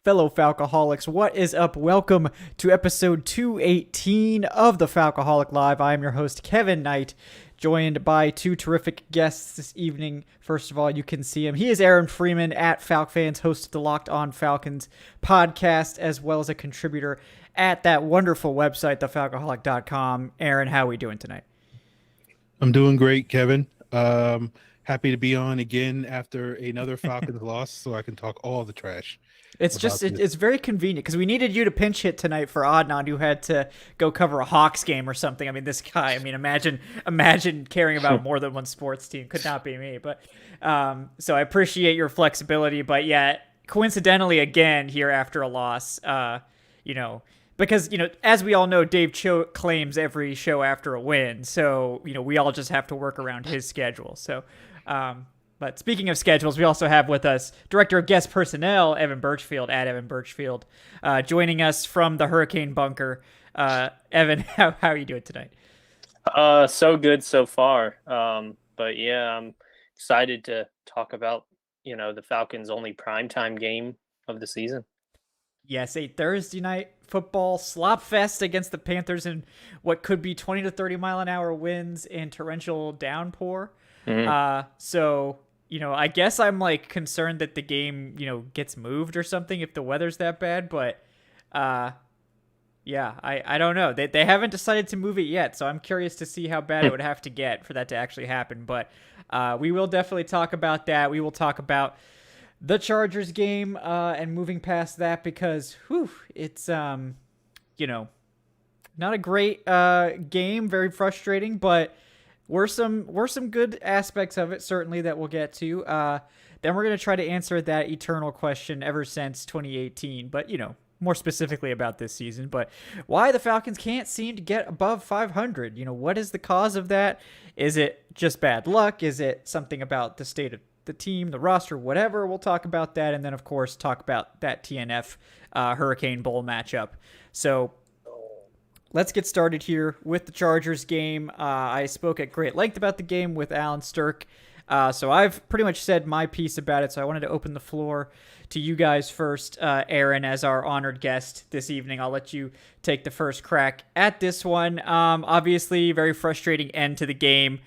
fellow Falcoholics. What is up? Welcome to episode 218 of the Falcoholic Live. I am your host, Kevin Knight, joined by two terrific guests this evening. First of all, you can see him. He is Aaron Freeman at FalcFans, host of the Locked On Falcons podcast, as well as a contributor at that wonderful website, thefalcoholic.com. Aaron, how are we doing tonight? I'm doing great, Kevin. Happy to be on again after another Falcons loss, so I can talk all the trash It's about just this. it's very convenient because we needed you to pinch hit tonight for Adnan, who had to go cover a Hawks game or something. I mean, this guy. I mean, imagine caring about more than one sports team. Could not be me. But so I appreciate your flexibility. But yeah, coincidentally, again here after a loss, because as we all know, Dave Cho claims every show after a win. So we all just have to work around his schedule. So. But speaking of schedules, we also have with us Director of Guest Personnel, Evan Birchfield, at Evan Birchfield, joining us from the Hurricane Bunker. Evan, how are you doing tonight? So good so far. But yeah, I'm excited to talk about, the Falcons' only primetime game of the season. Yes, a Thursday night football slop fest against the Panthers in what could be 20 to 30 mile an hour winds and torrential downpour. So I guess I'm like concerned that the game, gets moved or something if the weather's that bad, but yeah, I don't know. They haven't decided to move it yet, so I'm curious to see how bad it would have to get for that to actually happen. But we will definitely talk about that. We will talk about the Chargers game and moving past that because it's not a great game, very frustrating, but were some good aspects of it, certainly, that we'll get to. Then we're going to try to answer that eternal question ever since 2018, but, more specifically about this season. But why the Falcons can't seem to get above 500? What is the cause of that? Is it just bad luck? Is it something about the state of the team, the roster, whatever? We'll talk about that. And then, of course, talk about that TNF Hurricane Bowl matchup. So let's get started here with the Chargers game. I spoke at great length about the game with Alan Stirk, so I've pretty much said my piece about it, so I wanted to open the floor to you guys first. Aaron, as our honored guest this evening, I'll let you take the first crack at this one. Obviously, very frustrating end to the game,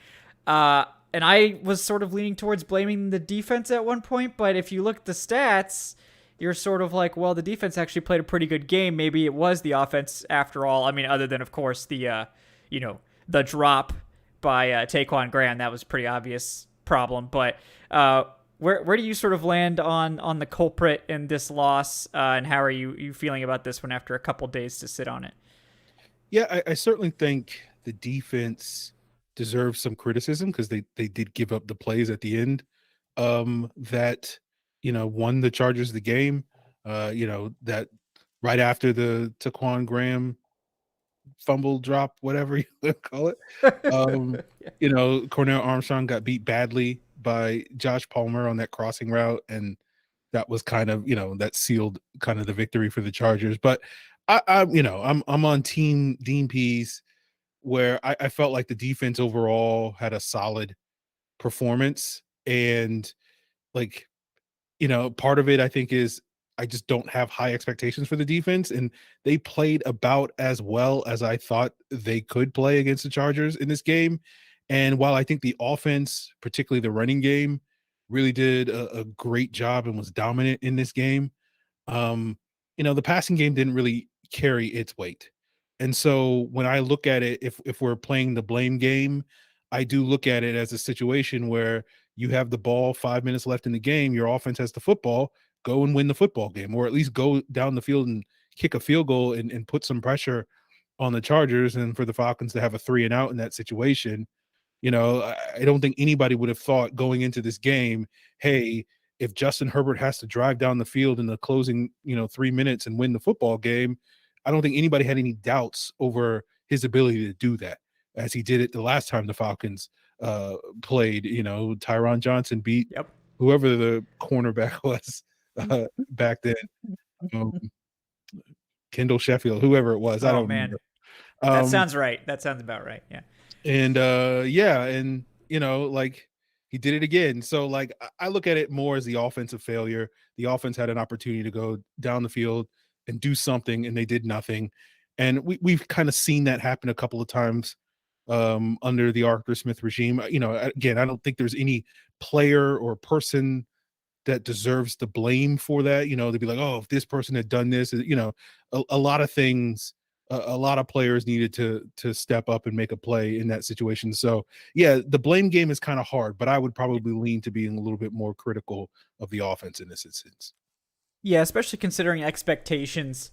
and I was sort of leaning towards blaming the defense at one point, but if you look at the stats, you're sort of like, well, the defense actually played a pretty good game. Maybe it was the offense after all. I mean, other than, of course, the drop by Taquan Graham. That was a pretty obvious problem. But where do you sort of land on the culprit in this loss? And how are you feeling about this one after a couple days to sit on it? Yeah, I certainly think the defense deserves some criticism because they did give up the plays at the end that won the Chargers the game. That right after the Taquan Graham fumble drop, whatever you call it. Cornell Armstrong got beat badly by Josh Palmer on that crossing route, and that was kind of, that sealed kind of the victory for the Chargers. But I'm on team Dean Pease, where I felt like the defense overall had a solid performance, and like, part of it I think is I just don't have high expectations for the defense, and they played about as well as I thought they could play against the Chargers in this game. And while I think the offense, particularly the running game, really did a great job and was dominant in this game, the passing game didn't really carry its weight. And so when I look at it, if we're playing the blame game, I do look at it as a situation where you have the ball, 5 minutes left in the game, your offense has the football, go and win the football game, or at least go down the field and kick a field goal and put some pressure on the Chargers. And for the Falcons to have a 3 and out in that situation, I don't think anybody would have thought going into this game, hey, if Justin Herbert has to drive down the field in the closing, 3 minutes and win the football game, I don't think anybody had any doubts over his ability to do that, as he did it the last time the Falcons played. Tyron Johnson beat whoever the cornerback was back then. Kendall Sheffield, whoever it was. I don't remember. That sounds right. That sounds about right. Yeah. And He did it again. So like I look at it more as the offensive failure. The offense had an opportunity to go down the field and do something, and they did nothing. And we've kind of seen that happen a couple of times under the Arthur Smith regime. Again, I don't think there's any player or person that deserves the blame for that. They'd be like, oh, if this person had done this, a lot of things, a lot of players needed to step up and make a play in that situation. So yeah, the blame game is kind of hard, but I would probably lean to being a little bit more critical of the offense in this instance. Yeah, especially considering expectations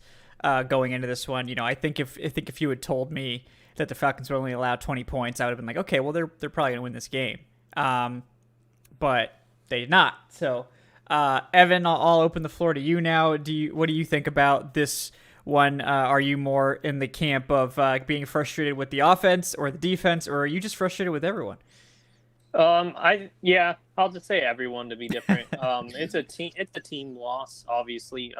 going into this one. I think if you had told me that the Falcons would only allow 20 points, I would have been like, okay, well they're probably gonna win this game. But they did not. So, Evan, I'll open the floor to you now. What do you think about this one? Are you more in the camp of being frustrated with the offense or the defense, or are you just frustrated with everyone? I'll just say everyone to be different. It's a team loss, obviously.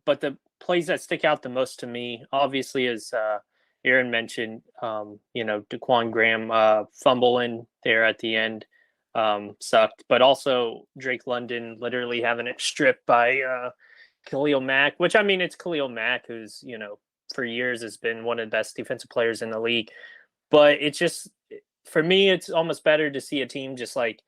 But the plays that stick out the most to me, obviously, is Aaron mentioned, Daquan Graham fumbling there at the end sucked, but also Drake London literally having it stripped by Khalil Mack, which I mean, it's Khalil Mack, who's, for years has been one of the best defensive players in the league. But it's just, for me, it's almost better to see a team just like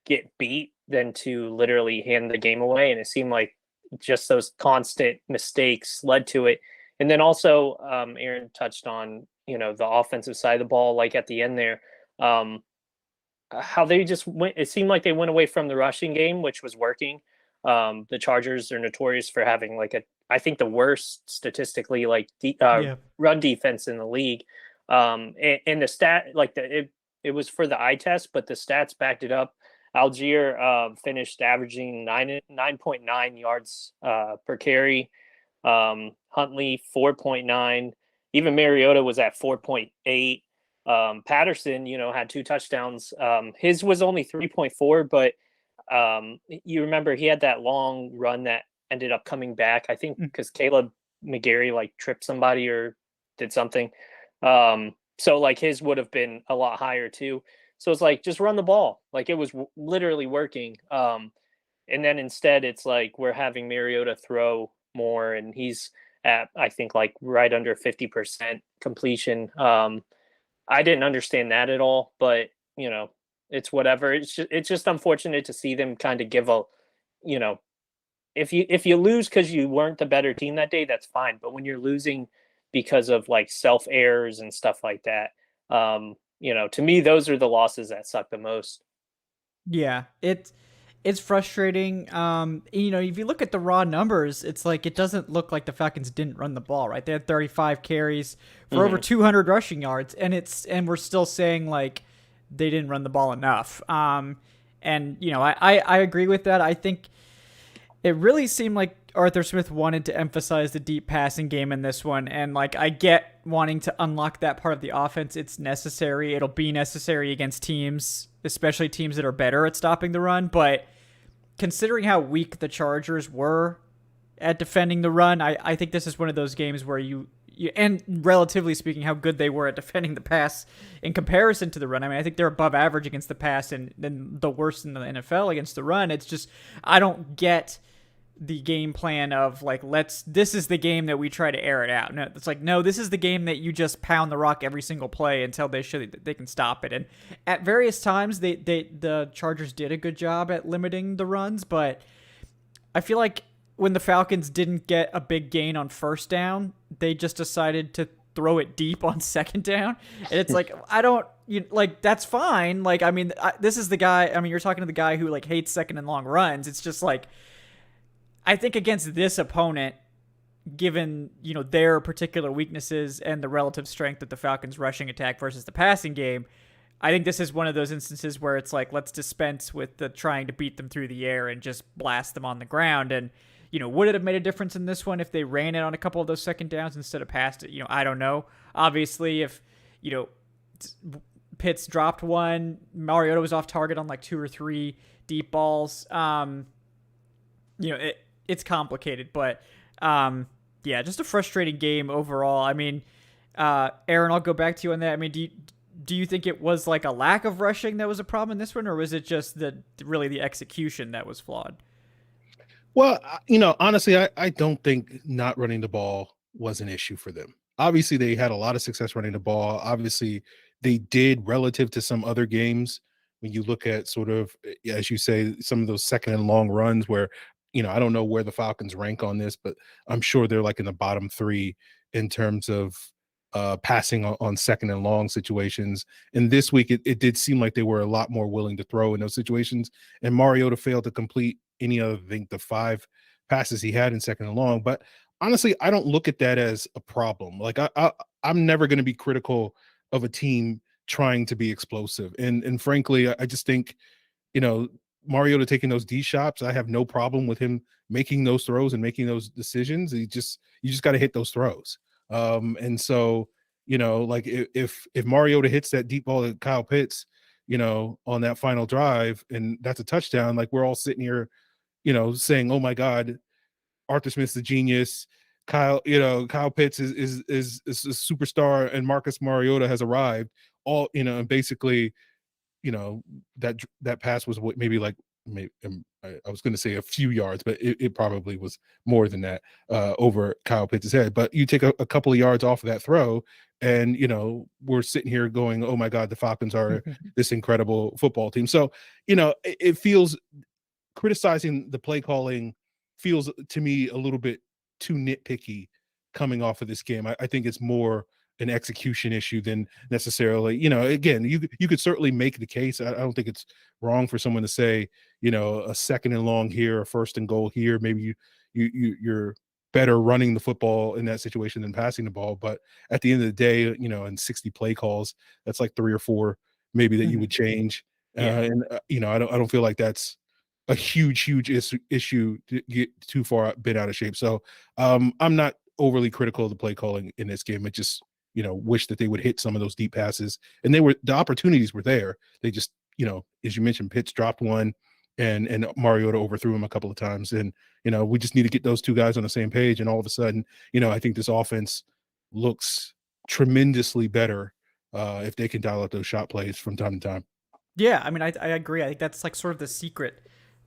get beat than to literally hand the game away. And it seemed like just those constant mistakes led to it. And then also, Aaron touched on, the offensive side of the ball, like at the end there, how they just went. It seemed like they went away from the rushing game, which was working. The Chargers are notorious for having I think the worst statistically, Yeah. run defense in the league. And the stat, it was for the eye test, but the stats backed it up. Algier finished averaging 9.9 yards per carry. Huntley 4.9. Even Mariota was at 4.8. Patterson, had 2 touchdowns. His was only 3.4, but you remember he had that long run that ended up coming back. I think because Caleb McGarry tripped somebody or did something. So his would have been a lot higher too. So it's just run the ball. It was literally working. And then instead it's we're having Mariota throw more, and he's at, I think, right under 50% completion. I didn't understand that at all, but it's whatever. It's just unfortunate to see them kind of give if you lose because you weren't the better team that day, that's fine. But when you're losing because of self errors and stuff like that, to me, those are the losses that suck the most. Yeah, it's frustrating. If you look at the raw numbers, it's it doesn't look like the Falcons didn't run the ball, right? They had 35 carries for over 200 rushing yards, and we're still saying they didn't run the ball enough. I agree with that. I think it really seemed like Arthur Smith wanted to emphasize the deep passing game in this one, and I get wanting to unlock that part of the offense. It's necessary. It'll be necessary against teams, especially teams that are better at stopping the run. But considering how weak the Chargers were at defending the run, I think this is one of those games where you and relatively speaking, how good they were at defending the pass in comparison to the run. I mean, I think they're above average against the pass and then the worst in the NFL against the run. It's just, I don't get the game plan of this is the game that we try to air it out. No, it's no, this is the game that you just pound the rock every single play until they show that they can stop it. And at various times, the Chargers did a good job at limiting the runs, but I feel like when the Falcons didn't get a big gain on first down, they just decided to throw it deep on second down. And it's that's fine. This is the guy, you're talking to the guy who hates second and long runs. It's just I think against this opponent, given, their particular weaknesses and the relative strength of the Falcons rushing attack versus the passing game, I think this is one of those instances where it's let's dispense with the trying to beat them through the air and just blast them on the ground. And, would it have made a difference in this one if they ran it on a couple of those second downs instead of passed it? I don't know. Obviously, if, Pitts dropped one, Mariota was off target on 2 or 3 deep balls. It's complicated, but just a frustrating game overall. I mean, Aaron, I'll go back to you on that. I mean, do you think it was like a lack of rushing that was a problem in this one, or was it just really the execution that was flawed? Well, honestly, I don't think not running the ball was an issue for them. Obviously, they had a lot of success running the ball. Obviously, they did relative to some other games. When you look at sort of, as you say, some of those second and long runs where, I don't know where the Falcons rank on this, but I'm sure they're like in the bottom three in terms of passing on second and long situations. And this week, it did seem like they were a lot more willing to throw in those situations. And Mariota failed to complete any of, I think, the 5 passes he had in second and long. But honestly, I don't look at that as a problem. Like I'm never going to be critical of a team trying to be explosive. And frankly, I just think, you know, Mariota taking those D shots, I have no problem with him making those throws and making those decisions. You just got to hit those throws. And so, like if Mariota hits that deep ball to Kyle Pitts, on that final drive, and that's a touchdown, like we're all sitting here, saying, "Oh my God, Arthur Smith's a genius." Kyle Pitts is a superstar, and Marcus Mariota has arrived. All and basically, that pass was what maybe like I was going to say a few yards, but it probably was more than that over Kyle Pitts' head. But you take a couple of yards off of that throw, and we're sitting here going, "Oh my God, the Falcons are this incredible football team." So it feels criticizing the play calling feels to me a little bit too nitpicky coming off of this game. I think it's more an execution issue than necessarily, again, you could certainly make the case. I don't think it's wrong for someone to say, a second and long here, a first and goal here. Maybe you're better running the football in that situation than passing the ball. But at the end of the day, in 60 play calls, that's like 3 or 4 maybe that you would change. Yeah. I don't feel like that's a huge issue to get too far been out of shape. So I'm not overly critical of the play calling in this game. It just, wish that they would hit some of those deep passes, and the opportunities were there. They just, as you mentioned, Pitts dropped one and Mariota overthrew him a couple of times. And, we just need to get those two guys on the same page. And all of a sudden, I think this offense looks tremendously better if they can dial up those shot plays from time to time. Yeah, I mean, I agree. I think that's like sort of the secret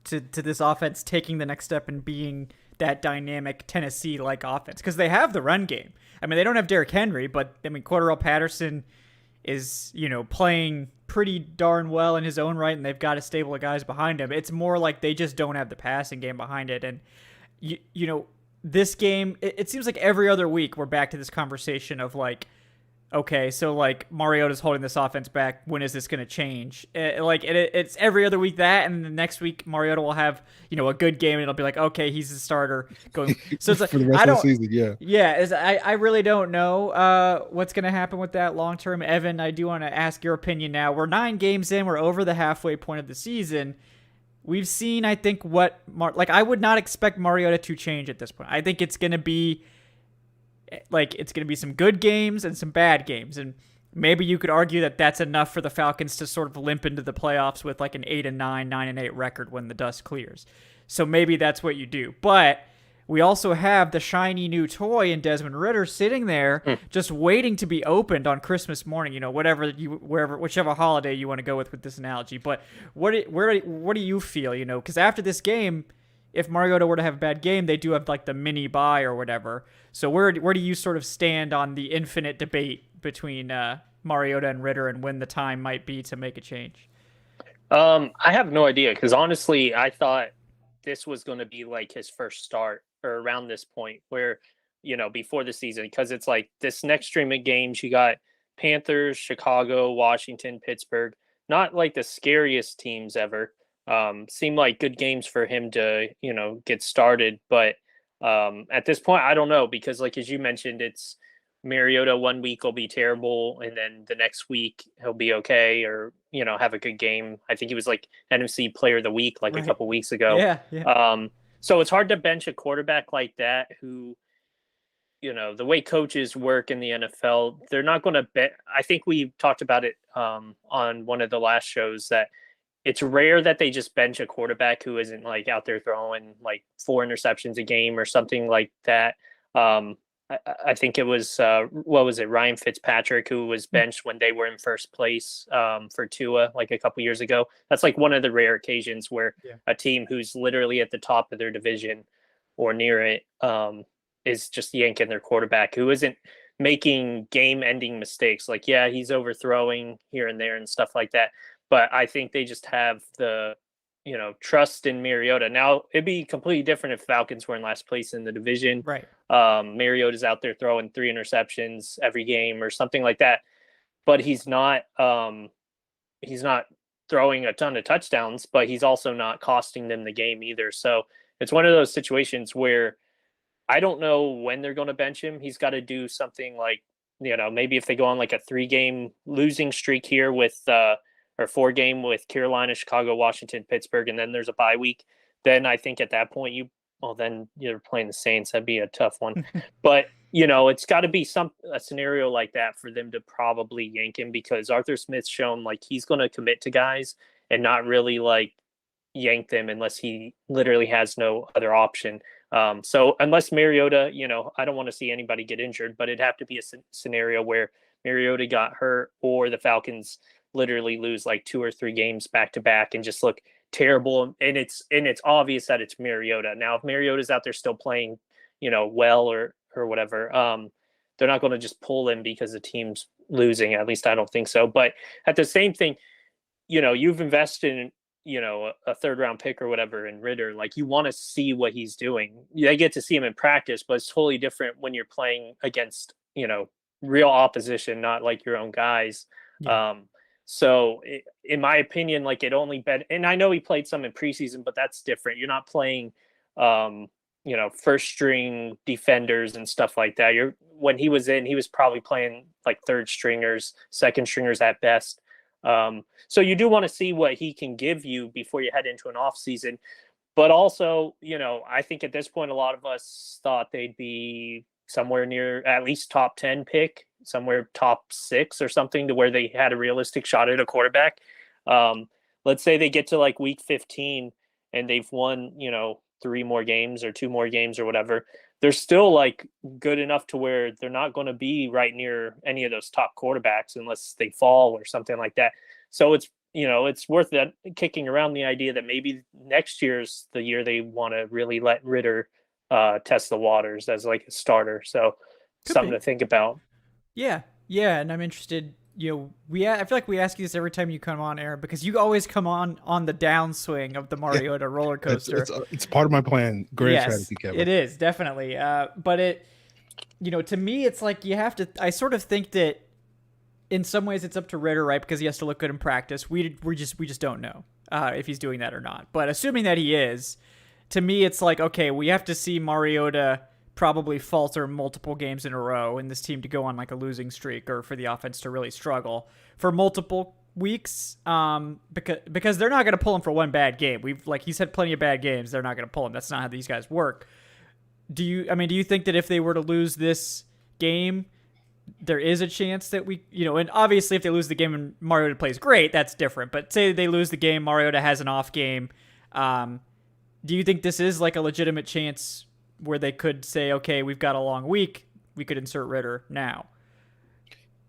to this offense taking the next step and being that dynamic Tennessee-like offense, because they have the run game. I mean, they don't have Derrick Henry, but I mean, Cordarrelle Patterson is, playing pretty darn well in his own right, and they've got a stable of guys behind him. It's more like they just don't have the passing game behind it. And, this game, it seems like every other week we're back to this conversation of like, okay, so like Mariota's holding this offense back. When is this going to change? It's every other week that, and the next week Mariota will have a good game, and it'll be like, okay, he's the starter going. So it's like for the rest of the season, yeah. I really don't know what's going to happen with that long term. Evan, I do want to ask your opinion now. We're 9 games in. We're over the halfway point of the season. We've seen, I think, I would not expect Mariota to change at this point. I think it's going to be some good games and some bad games, and maybe you could argue that that's enough for the Falcons to sort of limp into the playoffs with like an 8-9, 9-8 record when the dust clears. So maybe that's what you do. But we also have the shiny new toy in Desmond Ridder sitting there just waiting to be opened on Christmas morning, whichever holiday you want to go with this analogy. But what do you feel, because after this game, if Mariota were to have a bad game, they do have like the mini bye or whatever. So where do you sort of stand on the infinite debate between Mariota and Ridder and when the time might be to make a change? I have no idea, because honestly, I thought this was going to be like his first start or around this point where, before the season, because it's like this next stream of games, you got Panthers, Chicago, Washington, Pittsburgh, not like the scariest teams ever. Seem like good games for him to, get started. But at this point, I don't know, because like, as you mentioned, it's Mariota 1 week will be terrible, and then the next week he'll be okay, or, have a good game. I think he was like NFC Player of the Week like a couple weeks ago. Yeah. So it's hard to bench a quarterback like that who, the way coaches work in the NFL, they're not going to bet. I think we talked about it on one of the last shows that it's rare that they just bench a quarterback who isn't like out there throwing like 4 interceptions a game or something like that. I think it was what was it, Ryan Fitzpatrick, who was benched when they were in first place for Tua like a couple years ago. That's like one of the rare occasions where Yeah. a team who's literally at the top of their division or near it is just yanking their quarterback, who isn't making game-ending mistakes. Like, yeah, he's overthrowing here and there and stuff like that, but I think they just have the trust in Mariota. Now it'd be completely different if Falcons were in last place in the division. Right. Mariota's out there throwing 3 interceptions every game or something like that, but he's not throwing a ton of touchdowns, but he's also not costing them the game either. So it's one of those situations where I don't know when they're going to bench him. He's got to do something like, maybe if they go on like a 3-game losing streak here with or 4-game with Carolina, Chicago, Washington, Pittsburgh, and then there's a bye week, then I think at that point then you're playing the Saints. That'd be a tough one. But, it's got to be a scenario like that for them to probably yank him, because Arthur Smith's shown like he's going to commit to guys and not really like yank them unless he literally has no other option. So unless Mariota, I don't want to see anybody get injured, but it'd have to be a scenario where Mariota got hurt or the Falcons literally lose like 2 or 3 games back to back and just look terrible. And it's obvious that it's Mariota. Now, if Mariota's out there still playing, well or whatever, they're not going to just pull him because the team's losing. At least I don't think so. But at the same thing, you've invested in, a 3rd-round pick or whatever in Ritter. Like, you want to see what he's doing. They get to see him in practice, but it's totally different when you're playing against, real opposition, not like your own guys. Yeah. So in my opinion, like, it only and I know he played some in preseason, but that's different. You're not playing, first string defenders and stuff like that. When he was in, he was probably playing like 3rd stringers, 2nd stringers at best. So you do want to see what he can give you before you head into an off season. But also, I think at this point, a lot of us thought they'd be somewhere near at least top 10 pick, somewhere top 6 or something, to where they had a realistic shot at a quarterback. Let's say they get to like week 15 and they've won, 3 more games or 2 more games or whatever. They're still like good enough to where they're not going to be right near any of those top quarterbacks unless they fall or something like that. So it's worth that, kicking around the idea that maybe next year's the year they want to really let Ritter test the waters as like a starter. So something to think about. Yeah, and I'm interested. I feel like we ask you this every time you come on, Aaron, because you always come on the downswing of the Mariota roller coaster. It's part of my plan. Great strategy, Kevin. It is definitely. But it, to me, it's like you have to. I sort of think that in some ways it's up to Ritter, right? Because he has to look good in practice. We just don't know if he's doing that or not. But assuming that he is, to me, it's like, okay, we have to see Mariota probably falter multiple games in a row and this team to go on like a losing streak, or for the offense to really struggle for multiple weeks, because they're not going to pull him for one bad game. He's had plenty of bad games. They're not going to pull him. That's not how these guys work. Do you think that if they were to lose this game, there is a chance that and obviously if they lose the game and Mariota plays great, that's different. But say they lose the game, Mariota has an off game. Do you think this is like a legitimate chance where they could say, okay, we've got a long week, we could insert Ritter now?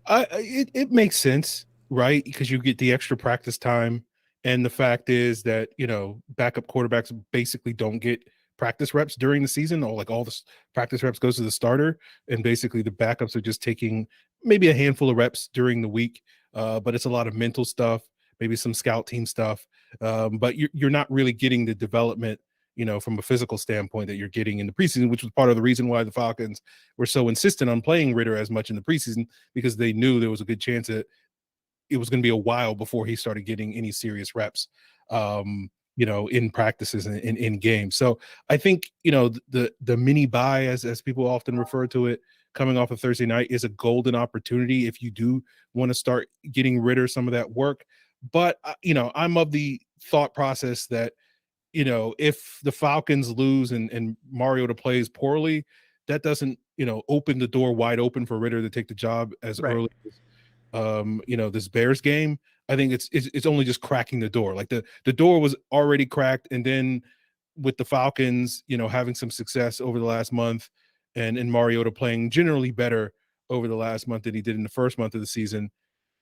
It makes sense, right? Because you get the extra practice time, and the fact is that backup quarterbacks basically don't get practice reps during the season, or like all the practice reps goes to the starter, and basically the backups are just taking maybe a handful of reps during the week. But it's a lot of mental stuff, maybe some scout team stuff. But you're not really getting the development, from a physical standpoint that you're getting in the preseason, which was part of the reason why the Falcons were so insistent on playing Ritter as much in the preseason, because they knew there was a good chance that it was going to be a while before he started getting any serious reps, in practices and in games. So I think, the mini bye, as people often refer to it, coming off of Thursday night, is a golden opportunity if you do want to start getting Ritter some of that work. But, I'm of the thought process that, if the Falcons lose and Mariota plays poorly, that doesn't, open the door wide open for Ritter to take the job as early as, this Bears game. I think it's only just cracking the door. Like the door was already cracked. And then with the Falcons, having some success over the last month and Mariota playing generally better over the last month than he did in the first month of the season,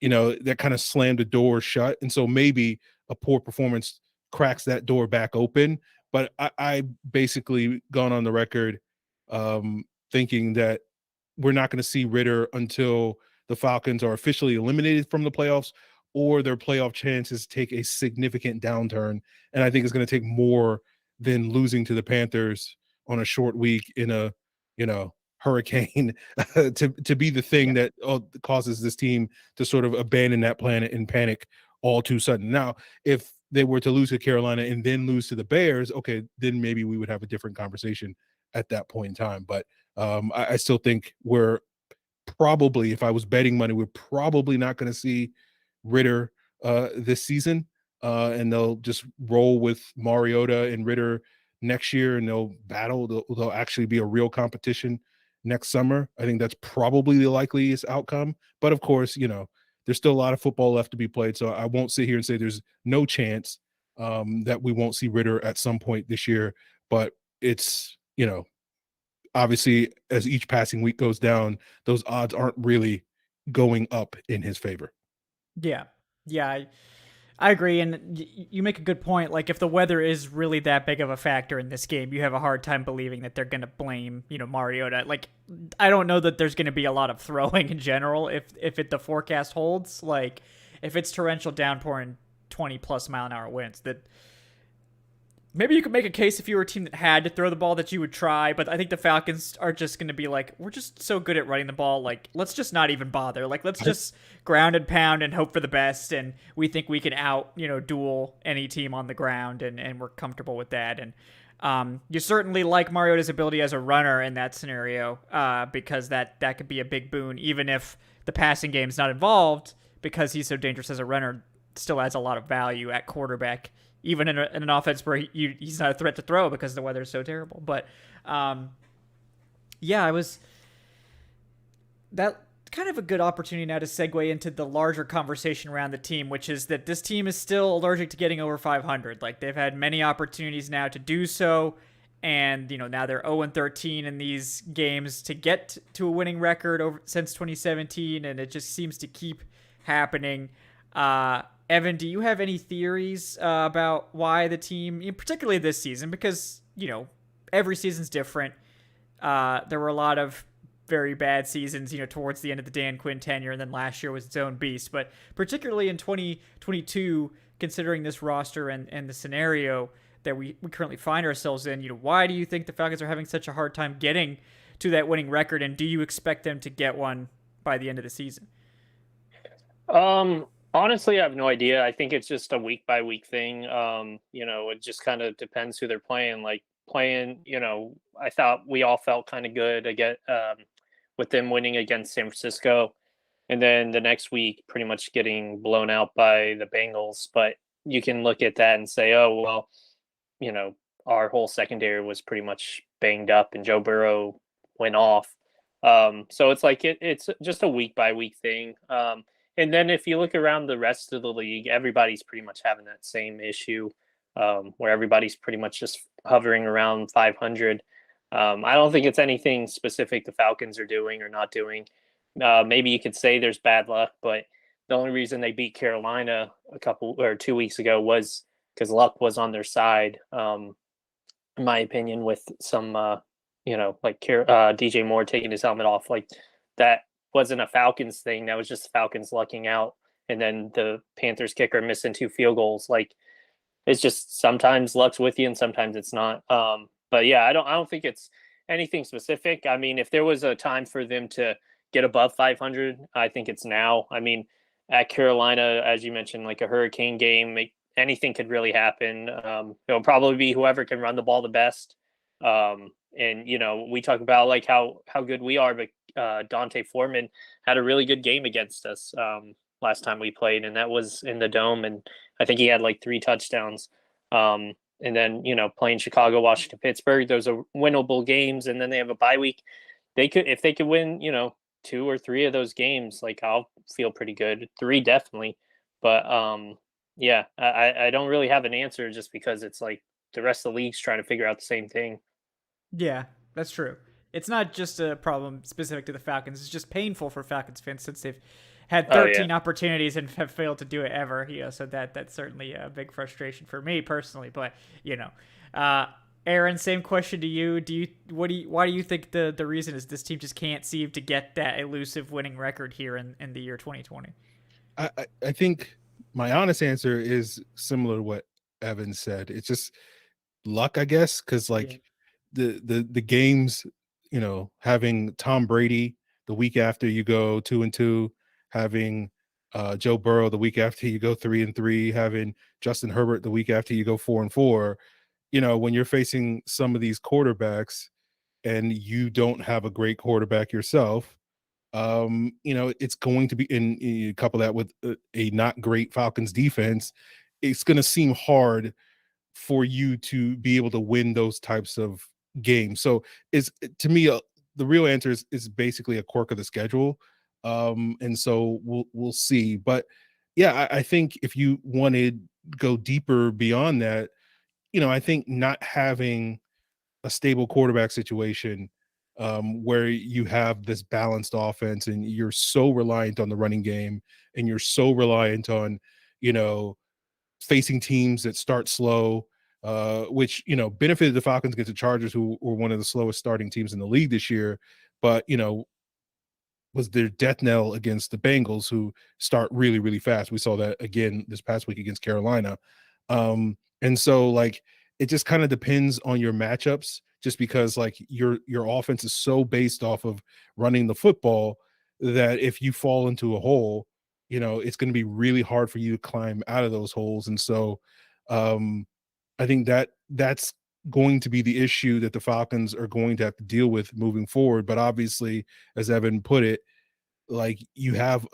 that kind of slammed the door shut. And so maybe a poor performance cracks that door back open. But I basically gone on the record thinking that we're not going to see Ritter until the Falcons are officially eliminated from the playoffs or their playoff chances take a significant downturn. And I think it's going to take more than losing to the Panthers on a short week in a, hurricane to be the thing that causes this team to sort of abandon that planet in panic all too sudden. Now, if they were to lose to Carolina and then lose to the Bears, okay, then maybe we would have a different conversation at that point in time. But I still think we're probably, if I was betting money, we're probably not going to see Ritter this season. And they'll just roll with Mariota and Ritter next year, and they'll battle. They'll actually be a real competition next summer. I think that's probably the likeliest outcome. But of course, there's still a lot of football left to be played. So I won't sit here and say there's no chance that we won't see Ritter at some point this year. But it's, obviously, as each passing week goes down, those odds aren't really going up in his favor. Yeah. Yeah. I agree. And you make a good point. Like, if the weather is really that big of a factor in this game, you have a hard time believing that they're going to blame, Mariota. Like, I don't know that there's going to be a lot of throwing in general if the forecast holds. Like, if it's torrential downpour and 20 plus mile an hour winds, that maybe you could make a case if you were a team that had to throw the ball that you would try, but I think the Falcons are just going to be like, we're just so good at running the ball. Like, let's just not even bother. Like, let's just ground and pound and hope for the best. And we think we can duel any team on the ground, and we're comfortable with that. And you certainly like Mariota's ability as a runner in that scenario, because that could be a big boon, even if the passing game's not involved, because he's so dangerous as a runner, still adds a lot of value at quarterback, even in an offense where he's not a threat to throw because the weather is so terrible. But I was that kind of a good opportunity now to segue into the larger conversation around the team, which is that this team is still allergic to getting over 500. Like, they've had many opportunities now to do so, and now they're 0-13 in these games to get to a winning record since 2017, and it just seems to keep happening. Evan, do you have any theories about why the team, particularly this season, because, every season's different. There were a lot of very bad seasons, towards the end of the Dan Quinn tenure, and then last year was its own beast. But particularly in 2022, considering this roster and the scenario that we currently find ourselves in, why do you think the Falcons are having such a hard time getting to that winning record, and do you expect them to get one by the end of the season? Honestly, I have no idea. I think it's just a week by week thing. It just kind of depends who they're playing. Like, I thought we all felt kind of good again with them winning against San Francisco, and then the next week pretty much getting blown out by the Bengals. But you can look at that and say, oh well, our whole secondary was pretty much banged up, and Joe Burrow went off. So it's like it's just a week by week thing. And then if you look around the rest of the league, everybody's pretty much having that same issue, where everybody's pretty much just hovering around 500. I don't think it's anything specific the Falcons are doing or not doing. Maybe you could say there's bad luck, but the only reason they beat Carolina 2 weeks ago was because luck was on their side, in my opinion, with some, DJ Moore taking his helmet off. Like, that wasn't a Falcons thing. That was just Falcons lucking out. And then the Panthers kicker missing 2 field goals. Like, it's just sometimes luck's with you and sometimes it's not. But yeah, I don't think it's anything specific. I mean, if there was a time for them to get above 500, I think it's now. I mean, at Carolina, as you mentioned, like a hurricane game, anything could really happen. It'll probably be whoever can run the ball the best. And we talk about like how good we are, but Dante Foreman had a really good game against us last time we played, and that was in the Dome, and I think he had like 3 touchdowns. And then playing Chicago, Washington, Pittsburgh, those are winnable games, and then they have a bye week. If they could win 2 or 3 of those games, like, I'll feel pretty good. 3 definitely, but I don't really have an answer, just because it's like the rest of the league's trying to figure out the same thing. Yeah, that's true. It's not just a problem specific to the Falcons. It's just painful for Falcons fans since they've had Oh yeah. 13 opportunities and have failed to do it ever. So that's certainly a big frustration for me personally. But you know, uh, Aaron, same question to you. Why do you think the reason is this team just can't seem to get that elusive winning record here in the year 2020? I think my honest answer is similar to what Evan said. It's just luck, I guess, because Yeah. like the games, having Tom Brady the week after you go 2-2, having Joe Burrow the week after you go 3-3, having Justin Herbert the week after you go 4-4. When you're facing some of these quarterbacks and you don't have a great quarterback yourself, it's going to be, and you couple that with a not great Falcons defense, it's going to seem hard for you to be able to win those types of games. So is to me the real answer is basically a quirk of the schedule. And so we'll see. But yeah, I think if you want to go deeper beyond that, I think not having a stable quarterback situation, where you have this balanced offense and you're so reliant on the running game and you're so reliant on, you know, facing teams that start slow, which, benefited the Falcons against the Chargers, who were one of the slowest starting teams in the league this year. But, was their death knell against the Bengals, who start really, really fast. We saw that again this past week against Carolina. And so like it just kind of depends on your matchups, just because like your offense is so based off of running the football that if you fall into a hole, it's going to be really hard for you to climb out of those holes. And so um I think that's going to be the issue that the Falcons are going to have to deal with moving forward. But obviously, as Evan put it, like you have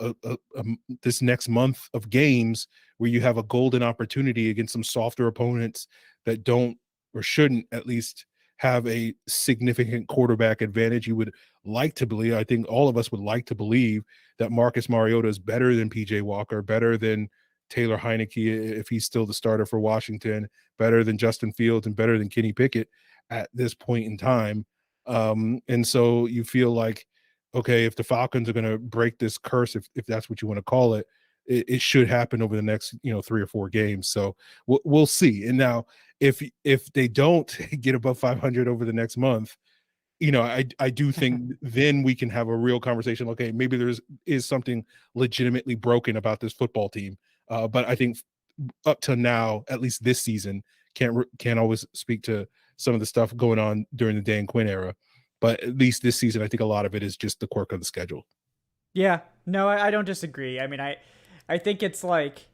this next month of games where you have a golden opportunity against some softer opponents that don't, or shouldn't at least, have a significant quarterback advantage. You would like to believe, I think all of us would like to believe, that Marcus Mariota is better than PJ Walker, better than Taylor Heineke if he's still the starter for Washington, better than Justin Fields, and better than Kenny Pickett at this point in time. And so you feel like, okay, if the Falcons are going to break this curse, if that's what you want to call it, it should happen over the next 3 or 4 games. So we'll see. And now if they don't get above 500 over the next month, I do think then we can have a real conversation. Okay, maybe is something legitimately broken about this football team. But I think up to now, at least this season, can't always speak to some of the stuff going on during the Dan Quinn era. But at least this season, I think a lot of it is just the quirk of the schedule. Yeah, no, I don't disagree. I mean, I think it's like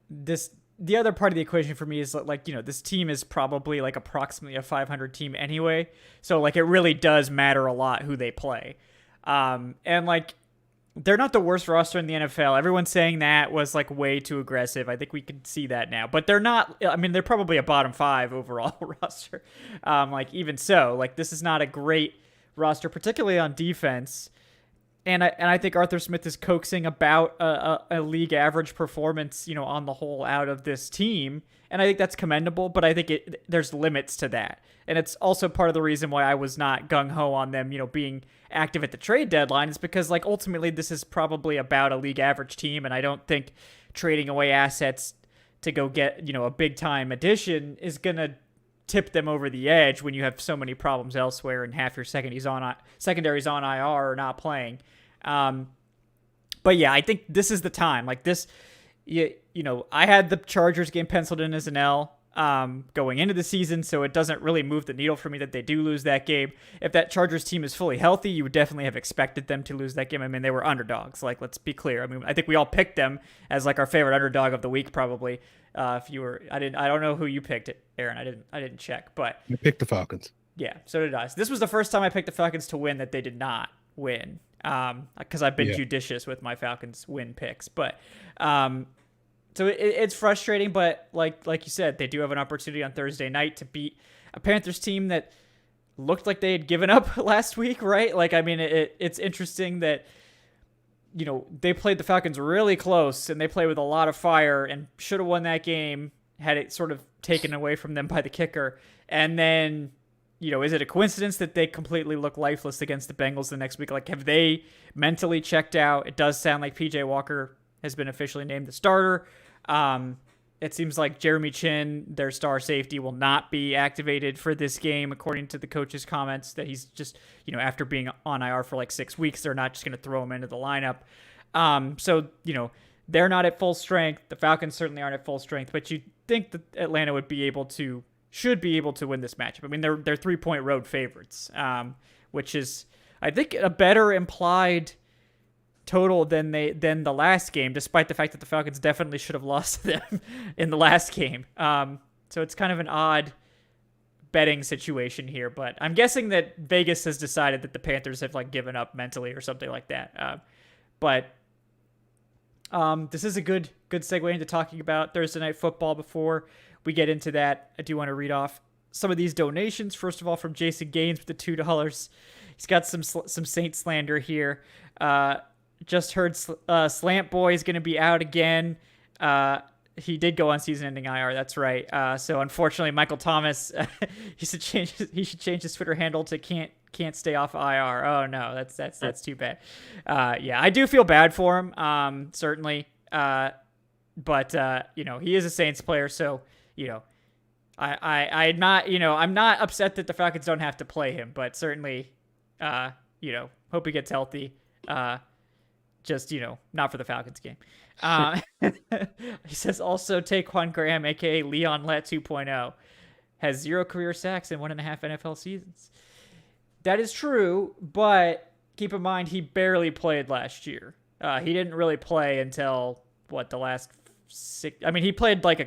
this. The other part of the equation for me is like, this team is probably like approximately a 500 team anyway. So like, it really does matter a lot who they play. And like, they're not the worst roster in the NFL. Everyone saying that was like way too aggressive. I think we can see that now, but they're not. I mean, they're probably a bottom 5 overall roster. Like even so, like this is not a great roster, particularly on defense. And I think Arthur Smith is coaxing about a league average performance, on the whole, out of this team, and I think that's commendable. But I think there's limits to that, and it's also part of the reason why I was not gung ho on them, being active at the trade deadline, is because like ultimately this is probably about a league average team, and I don't think trading away assets to go get a big time addition is gonna tip them over the edge when you have so many problems elsewhere and half your secondaries on IR or not playing. But yeah, I think this is the time. Like this, I had the Chargers game penciled in as an L going into the season, so it doesn't really move the needle for me that they do lose that game. If that Chargers team is fully healthy, you would definitely have expected them to lose that game. I mean, they were underdogs. Like, let's be clear. I mean, I think we all picked them as like our favorite underdog of the week, probably. If you were, I don't know who you picked it, Aaron. I didn't check, but I picked the Falcons. Yeah, so did I. So this was the first time I picked the Falcons to win that they did not win. Because I've been judicious with my Falcons win picks, but so it's frustrating. But like you said, they do have an opportunity on Thursday night to beat a Panthers team that looked like they had given up last week, right? Like, I mean, it's interesting that they played the Falcons really close and they played with a lot of fire and should have won that game had it sort of taken away from them by the kicker, and then is it a coincidence that they completely look lifeless against the Bengals the next week? Like, have they mentally checked out? It does sound like PJ Walker has been officially named the starter. It seems like Jeremy Chin, their star safety, will not be activated for this game, according to the coach's comments, that he's just, after being on IR for like 6 weeks, they're not just going to throw him into the lineup. So, they're not at full strength. The Falcons certainly aren't at full strength, but you think that Atlanta should be able to win this matchup. I mean, they're 3-point road favorites, which is, I think, a better implied total than the last game, despite the fact that the Falcons definitely should have lost to them in the last game. So it's kind of an odd betting situation here, but I'm guessing that Vegas has decided that the Panthers have like given up mentally or something like that. But this is a good segue into talking about Thursday Night Football. Before we get into that, I do want to read off some of these donations. First of all, from Jason Gaines with the $2. He's got some Saint slander here. Just heard Slant Boy is going to be out again. He did go on season-ending IR. That's right. So unfortunately, Michael Thomas, he should change his Twitter handle to can't stay off IR. Oh no, that's too bad. Yeah, I do feel bad for him. Certainly. But he is a Saints player, so I'm not upset that the Falcons don't have to play him, but certainly, hope he gets healthy. Just, not for the Falcons game. He says also Taquan Graham, a.k.a. Leon Lett 2.0, has 0 career sacks in 1.5 NFL seasons. That is true, but keep in mind he barely played last year. He didn't really play until, the last 6... I mean, he played like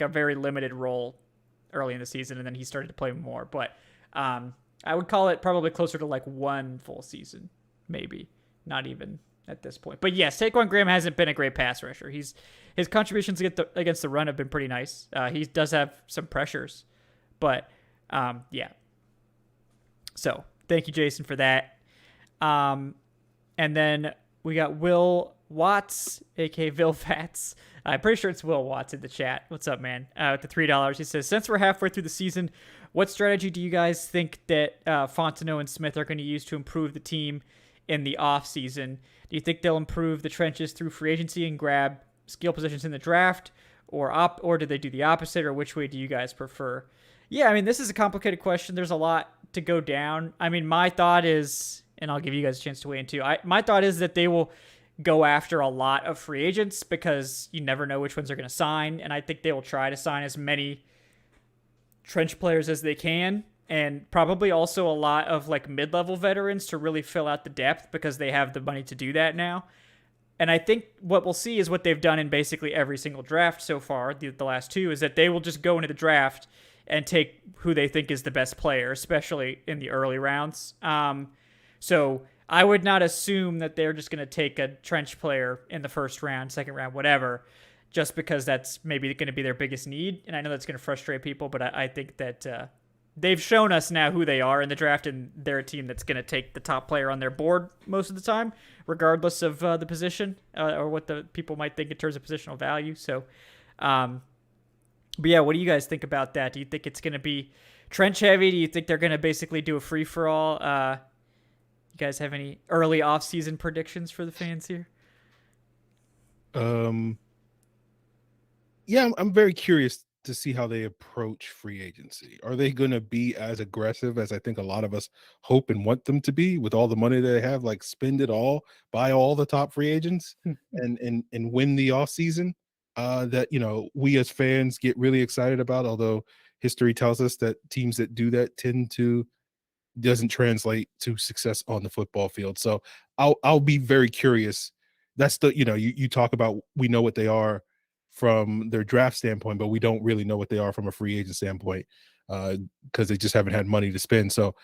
a very limited role early in the season, and then he started to play more. But I would call it probably closer to like 1 full season, maybe. Not even at this point. But yes, Taquan Graham hasn't been a great pass rusher. His contributions against the run have been pretty nice. He does have some pressures, but yeah. So thank you, Jason, for that. And then we got Will Watts, aka Vilfats. I'm pretty sure it's Will Watts in the chat. What's up, man? With the $3, he says, since we're halfway through the season, what strategy do you guys think that Fontenot and Smith are going to use to improve the team in the offseason? Do you think they'll improve the trenches through free agency and grab skill positions in the draft, or do they do the opposite, or which way do you guys prefer? Yeah, I mean, this is a complicated question. There's a lot to go down. I mean, my thought is, and I'll give you guys a chance to weigh in too, my thought is that they will go after a lot of free agents because you never know which ones are going to sign, and I think they will try to sign as many trench players as they can, and probably also a lot of like mid-level veterans to really fill out the depth because they have the money to do that now. And I think what we'll see is what they've done in basically every single draft so far, the last 2, is that they will just go into the draft and take who they think is the best player, especially in the early rounds. So I would not assume that they're just going to take a trench player in the first round, second round, whatever, just because that's maybe going to be their biggest need. And I know that's going to frustrate people, but I think that they've shown us now who they are in the draft, and they're a team that's going to take the top player on their board most of the time, regardless of the position or what the people might think in terms of positional value. So, but yeah, what do you guys think about that? Do you think it's going to be trench heavy? Do you think they're going to basically do a free for all? You guys have any early off-season predictions for the fans here? Yeah, I'm very curious to see how they approach free agency. Are they going to be as aggressive as I think a lot of us hope and want them to be, with all the money they have, like spend it all, buy all the top free agents and win the off season that, we as fans get really excited about, although history tells us that teams that do that doesn't translate to success on the football field. So I'll be very curious. That's you talk about, we know what they are from their draft standpoint, but we don't really know what they are from a free agent standpoint because they just haven't had money to spend. So,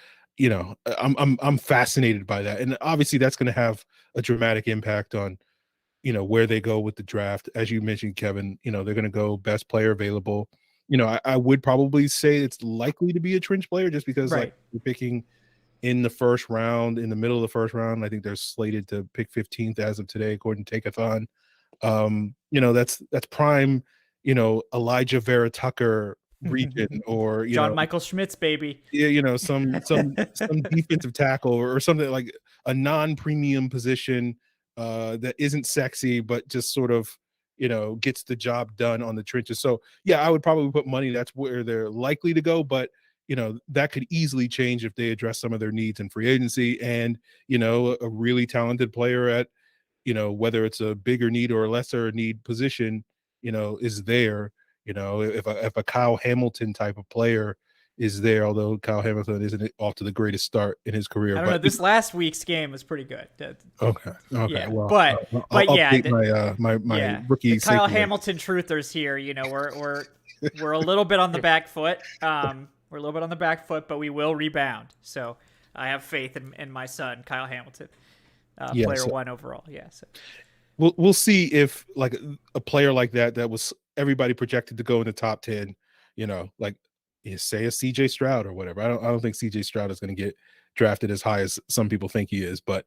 I'm fascinated by that, and obviously that's going to have a dramatic impact on, where they go with the draft. As you mentioned, Kevin, they're going to go best player available. I would probably say it's likely to be a trench player just because right. Like you're picking in the first round, in the middle of the first round. I think they're slated to pick 15th as of today, according to Take-a-thon. That's prime, Elijah Vera Tucker region, or John Michael Schmitz, baby. yeah, some defensive tackle or something like a non-premium position that isn't sexy, but just sort of gets the job done on the trenches. So yeah, I would probably put money that's where they're likely to go, but that could easily change if they address some of their needs in free agency, and a really talented player at whether it's a bigger need or a lesser need position is there. If a Kyle Hamilton type of player is there, although Kyle Hamilton isn't off to the greatest start in his career. I don't know. This last week's game was pretty good. Okay. Yeah, well, but I'll yeah, update my rookie. The Kyle Hamilton truthers here. We're a little bit on the back foot. We're a little bit on the back foot, but we will rebound. So I have faith in my son, Kyle Hamilton, player 1 overall. Yeah. So we'll see if like a player like that was everybody projected to go in the top 10, like say a CJ Stroud or whatever. I don't think CJ Stroud is going to get drafted as high as some people think he is, but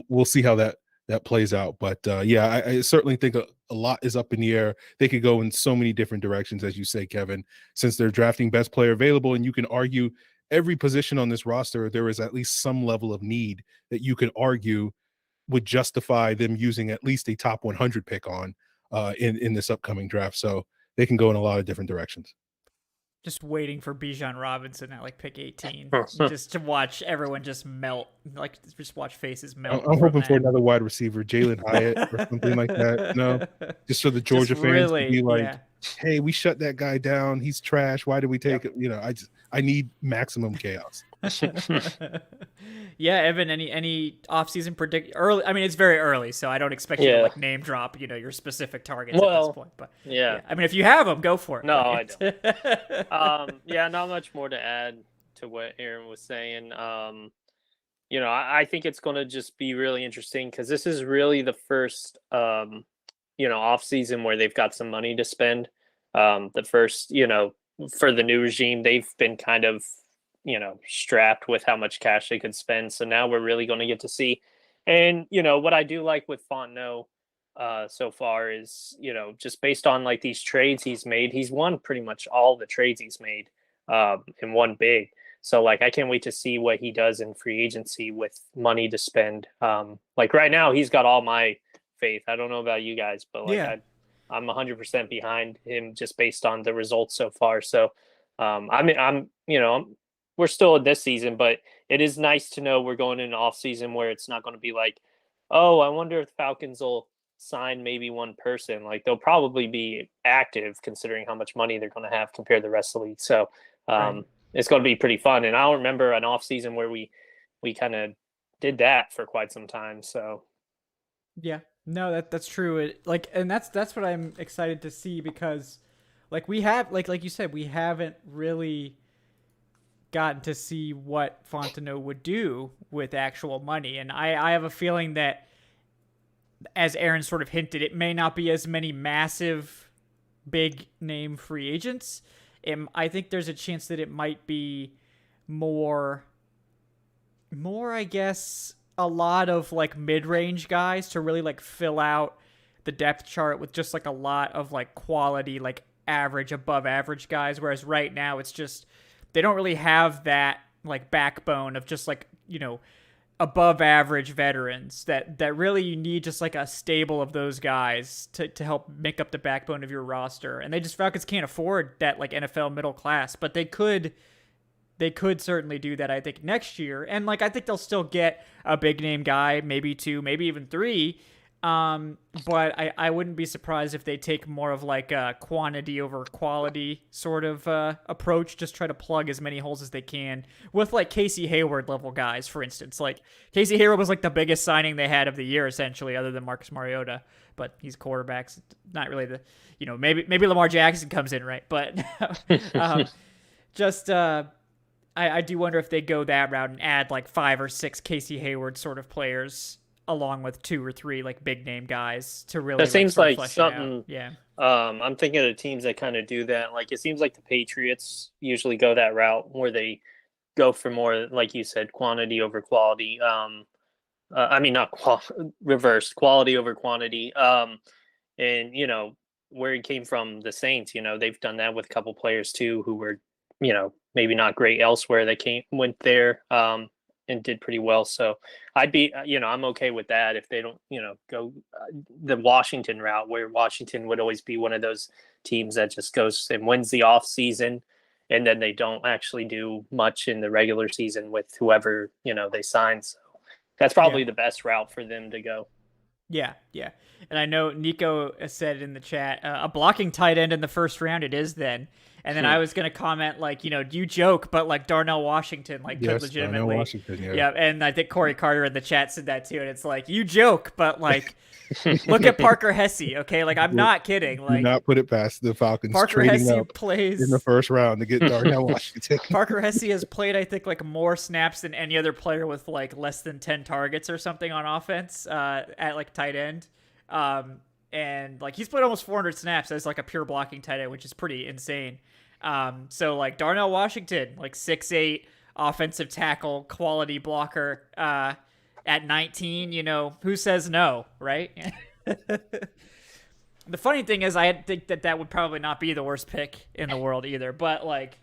we'll see how that plays out. But yeah, I certainly think a lot is up in the air. They could go in so many different directions, as you say, Kevin, since they're drafting best player available. And you can argue every position on this roster, there is at least some level of need that you can argue would justify them using at least a top 100 pick on in this upcoming draft. So they can go in a lot of different directions. Just waiting for Bijan Robinson at like pick 18, just to watch everyone just melt, like just watch faces melt. I'm hoping for another wide receiver, Jalen Hyatt or something like that. No, just so the Georgia fans can be like, hey, we shut that guy down. He's trash. Why did we take it? I need maximum chaos. Yeah, Evan, any offseason predict early? I mean, it's very early, so I don't expect you to like name drop, your specific targets at this point. But yeah, I mean, if you have them, go for it. No, I don't. Yeah, not much more to add to what Aaron was saying. I think it's going to just be really interesting because this is really the first, off season where they've got some money to spend. The first, for the new regime, they've been kind of strapped with how much cash they could spend. So now we're really going to get to see. And, what I do like with Fontenot so far is, just based on like these trades he's made, he's won pretty much all the trades he's made and won big. So like, I can't wait to see what he does in free agency with money to spend. Like right now he's got all my faith. I don't know about you guys, but like I'm 100% behind him just based on the results so far. So we're still in this season, but it is nice to know we're going in an off season where it's not going to be like, oh, I wonder if the Falcons will sign maybe one person. Like they'll probably be active considering how much money they're going to have compared to the rest of the league. So it's going to be pretty fun. And I don't remember an off season where we kind of did that for quite some time. So yeah, no, that's true. And that's what I'm excited to see because like we have, like you said, we haven't really gotten to see what Fontenot would do with actual money. And I have a feeling that, as Aaron sort of hinted, it may not be as many massive, big name free agents. I think there's a chance that it might be more, I guess, a lot of like mid-range guys to really like fill out the depth chart with just like a lot of like quality, like average, above average guys. Whereas right now it's just, they don't really have that like backbone of just like, above average veterans that really you need just like a stable of those guys to help make up the backbone of your roster. And Falcons can't afford that like NFL middle class, but they could certainly do that, I think, next year. And like, I think they'll still get a big name guy, maybe 2, maybe even 3. But I wouldn't be surprised if they take more of like a quantity over quality sort of approach, just try to plug as many holes as they can with like Casey Hayward level guys, for instance. Like Casey Hayward was like the biggest signing they had of the year, essentially, other than Marcus Mariota, but he's quarterbacks, not really the, maybe Lamar Jackson comes in, right? But I do wonder if they go that route and add like 5 or 6 Casey Hayward sort of players along with 2 or 3 like big name guys to really. That seems like something. Yeah. I'm thinking of teams that kind of do that. Like it seems like the Patriots usually go that route where they go for more, like you said, quantity over quality. I mean, not reversed, quality over quantity. And where he came from, the Saints. They've done that with a couple players too who were, maybe not great elsewhere. They went there and did pretty well. So I'd be, I'm okay with that if they don't, go the Washington route, where Washington would always be one of those teams that just goes and wins the off season, and then they don't actually do much in the regular season with whoever, they sign. So that's probably the best route for them to go. Yeah. And I know Nico said in the chat, a blocking tight end in the first round it is then. And then I was going to comment, like, you joke, but like Darnell Washington, like, could legitimately. Darnell Washington, yeah. And I think Corey Carter in the chat said that too. And it's like, you joke, but like, look at Parker Hesse, okay? Like, I'm not kidding. Like, do not put it past the Falcons. Parker Hesse plays in the first round to get Darnell Washington. Parker Hesse has played, I think, like more snaps than any other player with like less than 10 targets or something on offense at like tight end. And like he's played almost 400 snaps as like a pure blocking tight end, which is pretty insane. So like Darnell Washington, like 6'8", offensive tackle, quality blocker, at 19, who says no, right? The funny thing is, I think that would probably not be the worst pick in the world either. But like,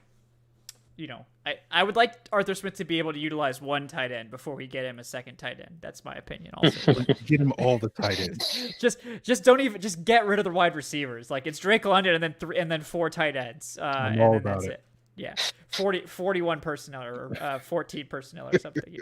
I would like Arthur Smith to be able to utilize one tight end before we get him a second tight end. That's my opinion. Also, get him all the tight ends. just get rid of the wide receivers. Like it's Drake London and then 4 tight ends. I'm all about it. Yeah, 41 personnel or 14 personnel or something.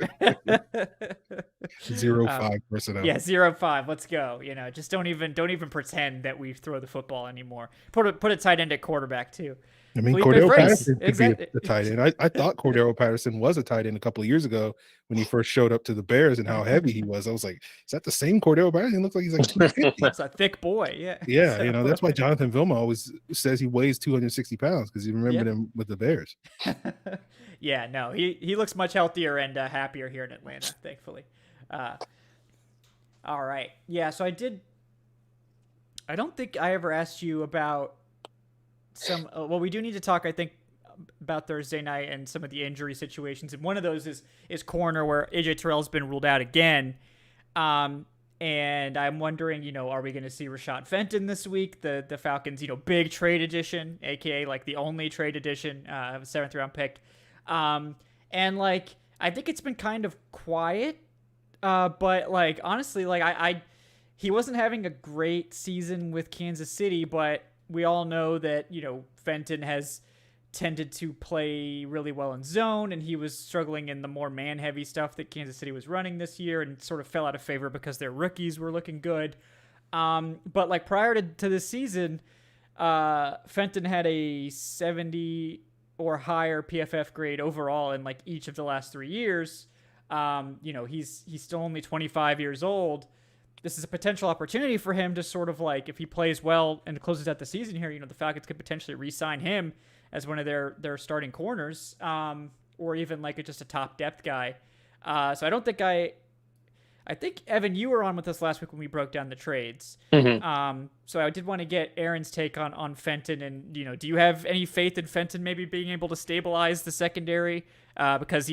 0-5 personnel. Yeah, 0-5. Let's go. Just don't even pretend that we throw the football anymore. Put a tight end at quarterback too. I mean, Cordero Patterson could be a tight end. I thought Cordero Patterson was a tight end a couple of years ago when he first showed up to the Bears and how heavy he was. I was like, is that the same Cordero Patterson? He looks like he's like 250. That's a thick boy, yeah. Yeah, that's why Jonathan Vilma always says he weighs 260 pounds because he remembered him with the Bears. Yeah, no, he looks much healthier and happier here in Atlanta, thankfully. All right. Yeah, so I don't think I ever asked you about we do need to talk, I think, about Thursday night and some of the injury situations. And one of those is corner, where AJ Terrell's been ruled out again. And I'm wondering, are we going to see Rashad Fenton this week? The Falcons, big trade edition, aka like the only trade edition of a 7th round pick. And like, I think it's been kind of quiet. But like, honestly, like he wasn't having a great season with Kansas City, but we all know that, Fenton has tended to play really well in zone, and he was struggling in the more man-heavy stuff that Kansas City was running this year and sort of fell out of favor because their rookies were looking good. But like prior to this season, Fenton had a 70 or higher PFF grade overall in like each of the last 3 years. He's still only 25 years old. This is a potential opportunity for him to sort of like, if he plays well and closes out the season here, the Falcons could potentially re-sign him as one of their starting corners, or even like just a top depth guy. So I don't think I think, Evan, you were on with us last week when we broke down the trades. Mm-hmm. So I did want to get Aaron's take on Fenton, and do you have any faith in Fenton maybe being able to stabilize the secondary? Because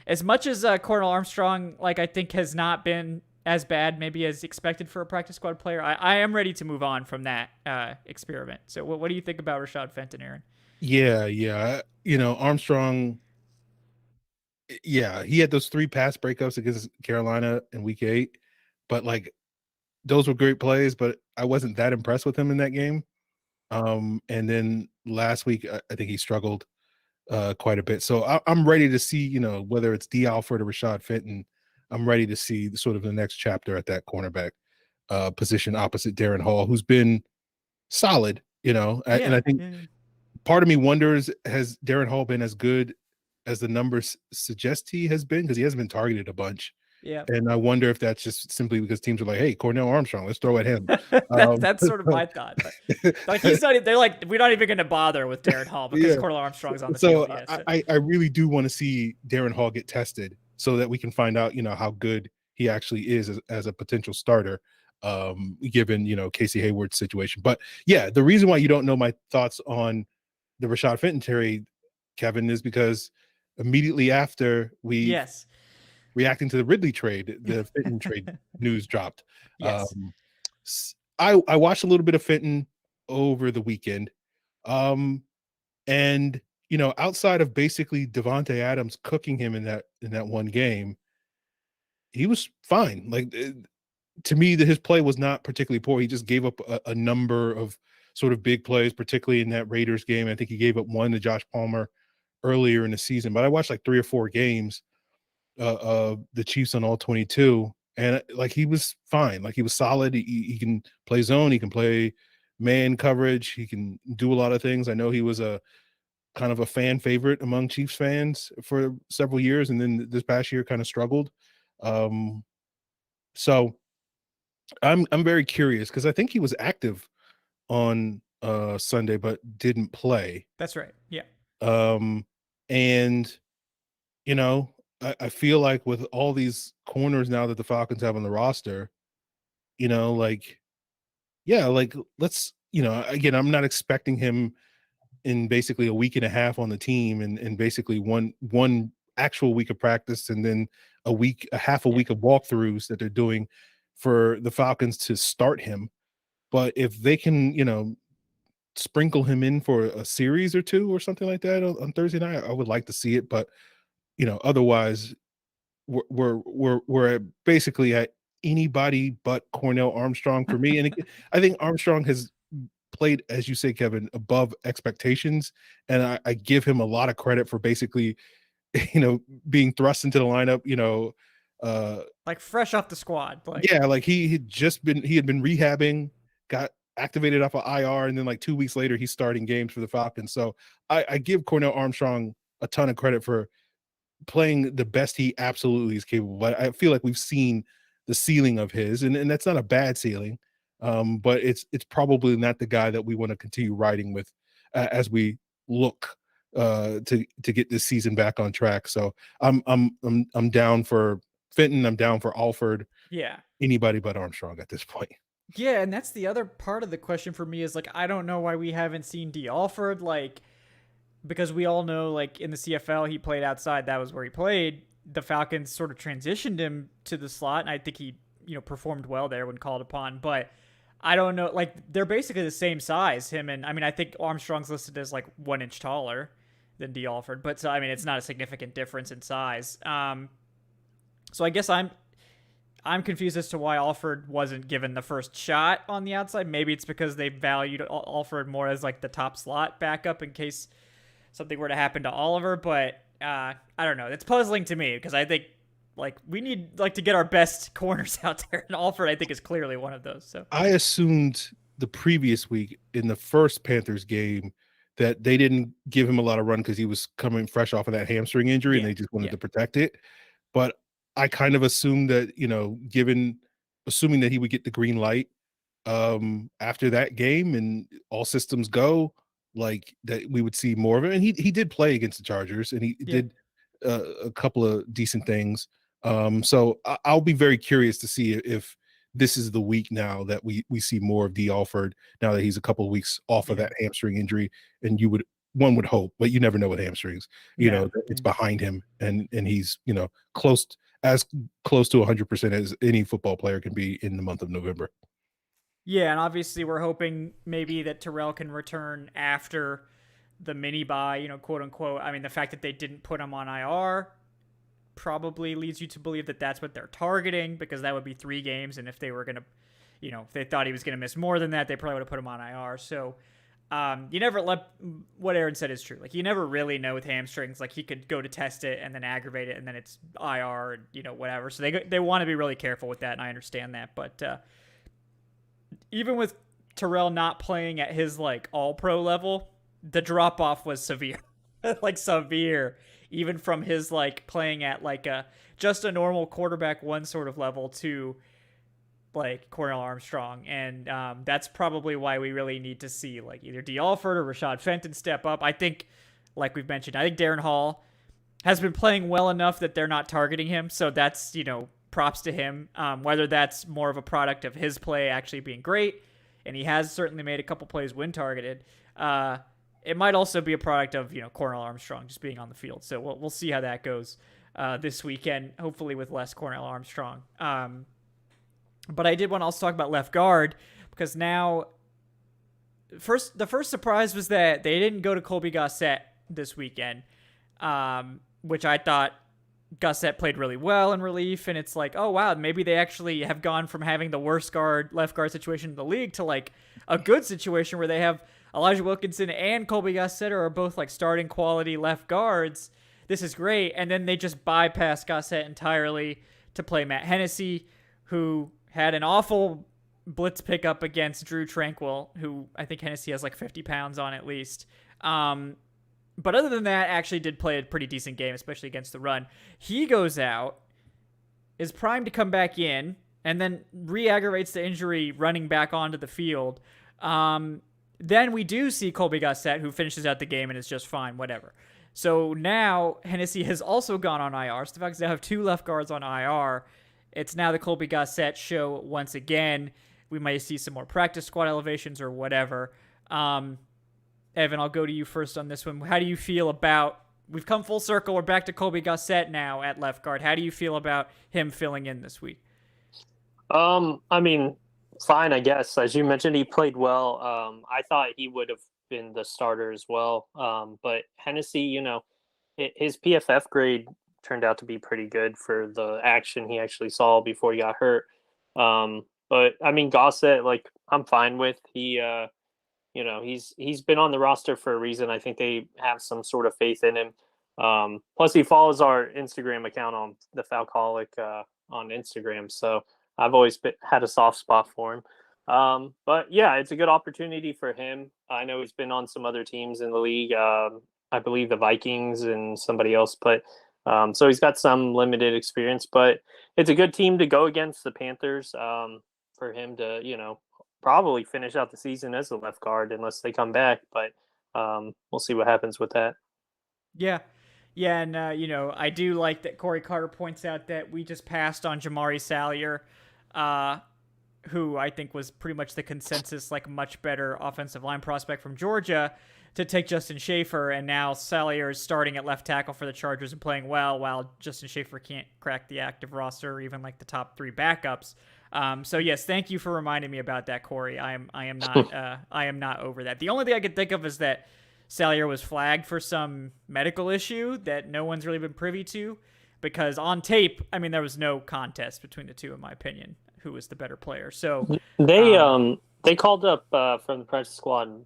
as much as Cornell Armstrong, like, I think has not been as bad maybe as expected for a practice squad player, I am ready to move on from that experiment. So what do you think about Rashad Fenton, Aaron? Yeah. Armstrong, he had those 3 pass breakups against Carolina in week 8, but like those were great plays, but I wasn't that impressed with him in that game. And then last week, I think he struggled quite a bit. So I'm ready to see, whether it's D. Alford or Rashad Fenton, I'm ready to see sort of the next chapter at that cornerback position opposite Darren Hall, who's been solid, and I think part of me wonders, has Darren Hall been as good as the numbers suggest he has been? Because he hasn't been targeted a bunch. Yeah. And I wonder if that's just simply because teams are like, hey, Cornell Armstrong, let's throw at him. That's sort of my thought. But like they're like, we're not even going to bother with Darren Hall because Cornell Armstrong's on the field. So I really do want to see Darren Hall get tested so that we can find out, how good he actually is as a potential starter, given, Casey Hayward's situation. But yeah, the reason why you don't know my thoughts on the Rashad Fenton trade, Kevin, is because immediately after we reacting to the Ridley trade, the Fenton trade news dropped. Yes. I watched a little bit of Fenton over the weekend. Um, and outside of basically Devontae Adams cooking him in that one game, he was fine. Like to me, that his play was not particularly poor. He just gave up a number of sort of big plays, particularly in that Raiders game. I think he gave up one to Josh Palmer earlier in the season, but I watched like 3 or 4 games the Chiefs on all 22, and like he was fine. Like he was solid. He can play zone, he can play man coverage, he can do a lot of things. I know he was a kind of a fan favorite among Chiefs fans for several years, and then this past year kind of struggled. So I'm very curious because I think he was active on Sunday but didn't play. That's right. Yeah. And I feel like with all these corners now that the Falcons have on the roster, like yeah, like let's again, I'm not expecting him in basically a week and a half on the team and basically one actual week of practice and then a half a week of walkthroughs that they're doing for the Falcons to start him. But if they can, sprinkle him in for a series or two or something like that on Thursday night, I would like to see it. But otherwise, we're basically at anybody but Cornell Armstrong for me. And I think Armstrong has played, as you say, Kevin, above expectations, and I give him a lot of credit for basically, being thrust into the lineup. Like fresh off the squad. Like Yeah, like he had been rehabbing, got activated off of IR, and then like 2 weeks later he's starting games for the Falcons. So I give Cornell Armstrong a ton of credit for playing the best he absolutely is capable. But I feel like we've seen the ceiling of his, and that's not a bad ceiling. But it's probably not the guy that we want to continue riding with as we look to get this season back on track. So I'm down for Fenton. I'm down for Alford. yeah. Anybody but Armstrong at this point. Yeah, and that's the other part of the question for me is like I don't know why we haven't seen D. Alford, like because we all know like in the CFL he played outside, that was where he played. The Falcons sort of transitioned him to the slot, and I think he, performed well there when called upon, but I don't know, like they're basically the same size, him and I mean I think Armstrong's listed as like 1 inch taller than D. Alford, but so I mean it's not a significant difference in size. So I guess I'm confused as to why Alford wasn't given the first shot on the outside. Maybe it's because they valued Alford more as like the top slot backup in case something were to happen to Oliver. But I don't know. It's puzzling to me because I think like we need like to get our best corners out there, and Alford I think is clearly one of those. So I assumed the previous week in the first Panthers game that they didn't give him a lot of run because he was coming fresh off of that hamstring injury and they just wanted to protect it. But I kind of assumed that, assuming that he would get the green light after that game and all systems go, like that we would see more of it. And he did play against the Chargers and he did a couple of decent things. So I'll be very curious to see if this is the week now that we see more of D. Alford now that he's a couple of weeks off of that hamstring injury. And one would hope, but you never know with hamstrings, it's behind him and he's, as close to 100% as any football player can be in the month of November. Yeah, and obviously we're hoping maybe that Terrell can return after the mini bye, quote unquote. I mean, the fact that they didn't put him on IR probably leads you to believe that that's what they're targeting, because that would be 3 games. And if they were going to, if they thought he was going to miss more than that, they probably would have put him on IR. So you never what Aaron said is true. Like you never really know with hamstrings, like he could go to test it and then aggravate it and then it's IR and, whatever. So they want to be really careful with that. And I understand that. But even with Terrell not playing at his like all pro level, the drop off was severe, like severe, even from his like playing at like just a normal quarterback 1 sort of level to like Cornell Armstrong. And that's probably why we really need to see like either D. Alford or Rashad Fenton step up. I think, like we've mentioned, I think Darren Hall has been playing well enough that they're not targeting him. So that's, props to him. Whether that's more of a product of his play actually being great, and he has certainly made a couple plays when targeted. It might also be a product of, Cornell Armstrong just being on the field. So we'll see how that goes this weekend, hopefully with less Cornell Armstrong. But I did want to also talk about left guard, because now the first surprise was that they didn't go to Colby Gossett this weekend, which I thought Gossett played really well in relief, and it's like, oh wow, maybe they actually have gone from having the worst left guard situation in the league to like a good situation where they have Elijah Wilkinson and Colby Gossett are both like starting quality left guards. This is great, and then they just bypass Gossett entirely to play Matt Hennessy, who had an awful blitz pickup against Drew Tranquil, who I think Hennessy has like 50 pounds on at least. But other than that, actually did play a pretty decent game, especially against the run. He goes out, is primed to come back in, and then re-aggravates the injury running back onto the field. Then we do see Colby Gossett, who finishes out the game and is just fine, whatever. So now Hennessy has also gone on IR. So the Falcons now have 2 left guards on IR. It's now the Colby Gossett show once again. We might see some more practice squad elevations or whatever. Evan, I'll go to you first on this one. How do you feel about, we've come full circle, we're back to Colby Gossett now at left guard. How do you feel about him filling in this week? I mean, fine, I guess. As you mentioned, he played well. I thought he would have been the starter as well. But Hennessy, his PFF grade turned out to be pretty good for the action he actually saw before he got hurt. But I mean, Gossett, like, I'm fine with. He's been on the roster for a reason. I think they have some sort of faith in him. Plus, he follows our Instagram account on the Falcoholic on Instagram, so I've always had a soft spot for him. But yeah, it's a good opportunity for him. I know he's been on some other teams in the league. I believe the Vikings and somebody else, but so he's got some limited experience. But it's a good team to go against the Panthers. For him to probably finish out the season as a left guard unless they come back. But we'll see what happens with that. Yeah. Yeah, and, I do like that Corey Carter points out that we just passed on Jamari Salyer, who I think was pretty much the consensus, like, much better offensive line prospect from Georgia, to take Justin Schaefer, and now Salyer is starting at left tackle for the Chargers and playing well, while Justin Schaefer can't crack the active roster or even, like, the top 3 backups. So yes, thank you for reminding me about that, Corey. I am not over that. The only thing I could think of is that Salyer was flagged for some medical issue that no one's really been privy to, because on tape, I mean, there was no contest between the two, in my opinion, who was the better player. So they called up from the practice squad.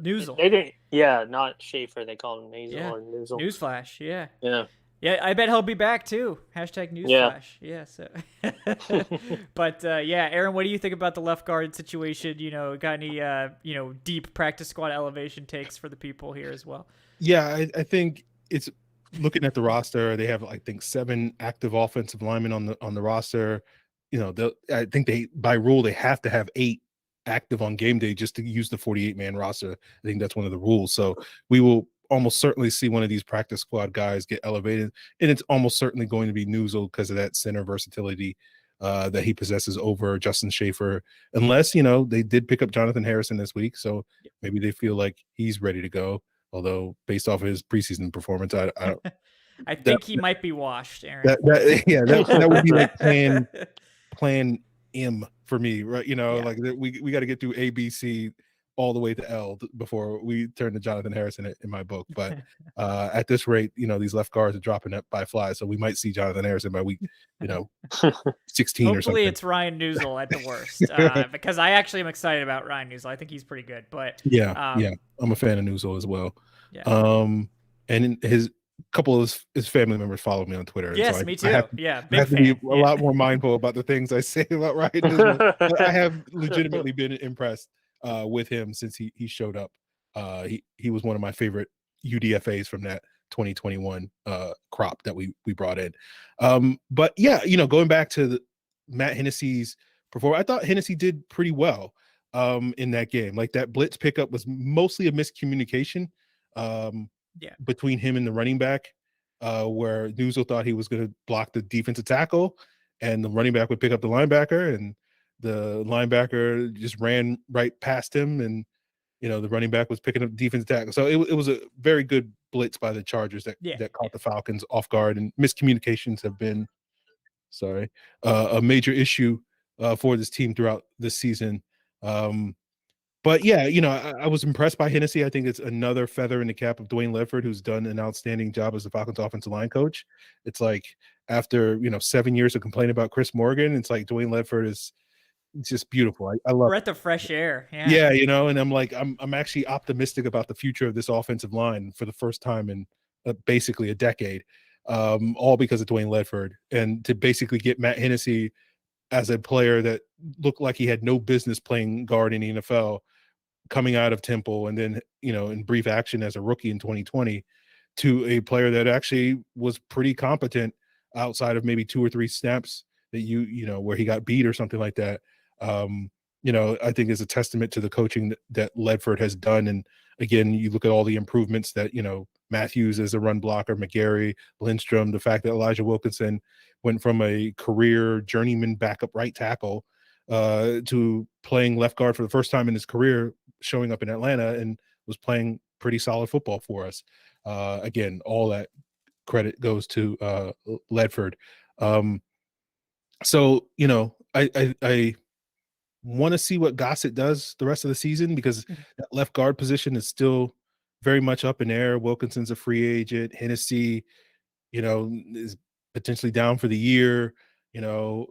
Newsel. They didn't. Yeah, not Schaefer. They called him Nasel or Newsel. Newsflash. Yeah. Yeah. Yeah, I bet he'll be back too. Hashtag newsflash. Yeah. So, but Aaron, what do you think about the left guard situation? Got any deep practice squad elevation takes for the people here as well? Yeah, I think it's looking at the roster. They have, I think, 7 active offensive linemen on the roster. I think by rule they have to have 8 active on game day just to use the 48-man roster. I think that's one of the rules. So we will almost certainly see one of these practice squad guys get elevated, and it's almost certainly going to be Newsel because of that center versatility that he possesses over Justin Schaefer, unless they did pick up Jonathan Harrison this week, so maybe they feel like he's ready to go. Although based off of his preseason performance, I think he might be washed, Aaron. That would be like plan M for me, right? Like we got to get through A, B, C all the way to L before we turn to Jonathan Harrison in my book. But at this rate, these left guards are dropping up by flies, so we might see Jonathan Harrison by week 16 or something. Hopefully it's Ryan Newsel at the worst, because I actually am excited about Ryan Newsel. I think he's pretty good. But I'm a fan of Newsel as well. Yeah. And his couple of his family members follow me on Twitter. Yes, so me too. Big fan. I have to be a lot more mindful about the things I say about Ryan Newsel. I have legitimately been impressed with him since he showed up. He was one of my favorite UDFAs from that 2021 crop that we brought in. But going back to Matt Hennessy's performance, I thought Hennessy did pretty well in that game. Like, that blitz pickup was mostly a miscommunication between him and the running back, where Newsel thought he was going to block the defensive tackle and the running back would pick up the linebacker, and the linebacker just ran right past him, and the running back was picking up defensive tackle. So it was a very good blitz by the Chargers that caught the Falcons off guard, and miscommunications have been a major issue for this team throughout this season. But yeah, I was impressed by Hennessy. I think it's another feather in the cap of Dwayne Ledford, who's done an outstanding job as the Falcons offensive line coach. It's like after 7 years of complaining about Chris Morgan, it's like Dwayne Ledford is just beautiful. I love Breath of fresh air. it. Yeah. Yeah, and I'm like I'm actually optimistic about the future of this offensive line for the first time in basically a decade. All because of Dwayne Ledford, and to basically get Matt Hennessy as a player that looked like he had no business playing guard in the NFL coming out of Temple, and then in brief action as a rookie in 2020, to a player that actually was pretty competent outside of maybe 2 or 3 snaps that where he got beat or something like that. I think is a testament to the coaching that Ledford has done. And again, you look at all the improvements that Matthews as a run blocker, McGarry, Lindstrom, the fact that Elijah Wilkinson went from a career journeyman backup right tackle to playing left guard for the first time in his career, showing up in Atlanta and was playing pretty solid football for us. Again, all that credit goes to Ledford. So I want to see what Gossett does the rest of the season, because that left guard position is still very much up in air. Wilkinson's a free agent. Hennessy, is potentially down for the year. Do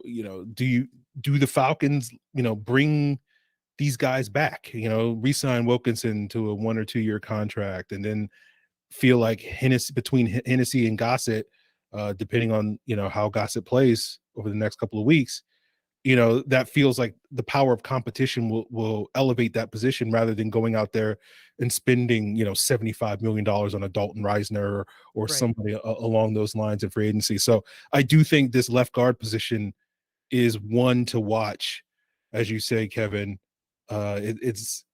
the Falcons, bring these guys back, re-sign Wilkinson to a 1 or 2 year contract, and then feel like between Hennessy and Gossett, depending on, how Gossett plays over the next couple of weeks, that feels like the power of competition will elevate that position rather than going out there and spending, $75 million on a Dalton Reisner or Right. somebody along those lines in free agency. So I do think this left guard position is one to watch, as you say, Kevin. It's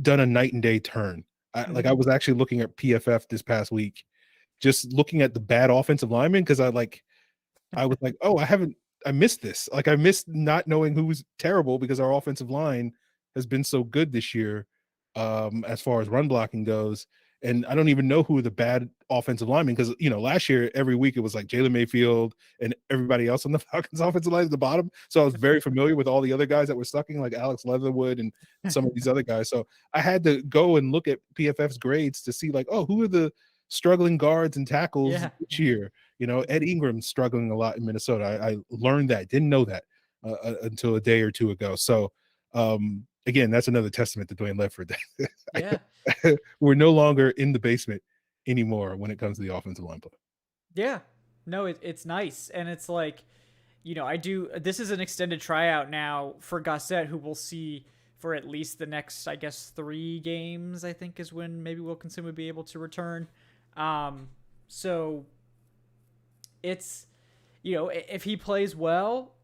done a night and day turn. I was actually looking at PFF this past week, just looking at the bad offensive linemen, because I was like, oh, I missed this. Like, I missed not knowing who was terrible, because our offensive line has been so good this year, as far as run blocking goes. And I don't even know who the bad offensive linemen, because last year every week it was like Jalen Mayfield and everybody else on the Falcons offensive line at the bottom. So I was very familiar with all the other guys that were sucking, like Alex Leatherwood and some of these other guys. So I had to go and look at PFF's grades to see, like, oh, who are the struggling guards and tackles each year. Ed Ingram's struggling a lot in Minnesota. I learned that, didn't know that until a day or two ago. So again, that's another testament to Dwayne Ledford. Yeah. We're no longer in the basement anymore when it comes to the offensive line play. Yeah. No, it's nice. And it's like, this is an extended tryout now for Gossett, who we'll see for at least the next, I guess, 3 games, I think, is when maybe Wilkinson would be able to return. So it's, if he plays well,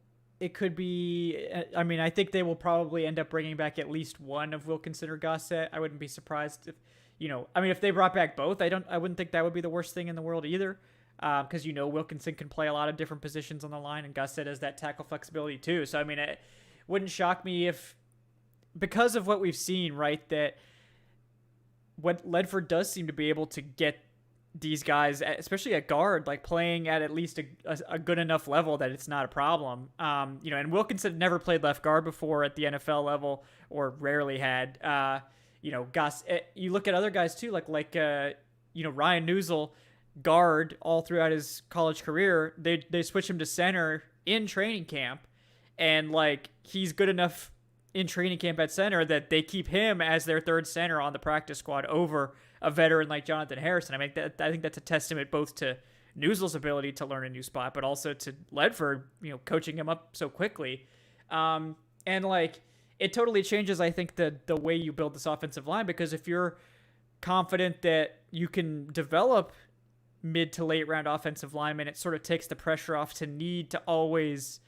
it could be, I mean, I think they will probably end up bringing back at least one of Wilkinson or Gossett. I wouldn't be surprised if, if they brought back both, I wouldn't think that would be the worst thing in the world either. Because, Wilkinson can play a lot of different positions on the line, and Gossett has that tackle flexibility too. So, I mean, it wouldn't shock me if, because of what we've seen, right, that what Ledford does seem to be able to get these guys, especially at guard, like playing at least a good enough level that it's not a problem. And Wilkinson never played left guard before at the NFL level, or rarely had. Gus, you look at other guys too, like Ryan Newsel, guard all throughout his college career. They switch him to center in training camp, and like he's good enough in training camp at center that they keep him as their third center on the practice squad over a veteran like Jonathan Harrison. I think that's a testament both to Newsel's ability to learn a new spot, but also to Ledford, coaching him up so quickly. And like, it totally changes, I think, the way you build this offensive line, because if you're confident that you can develop mid to late round offensive linemen, it sort of takes the pressure off to need to always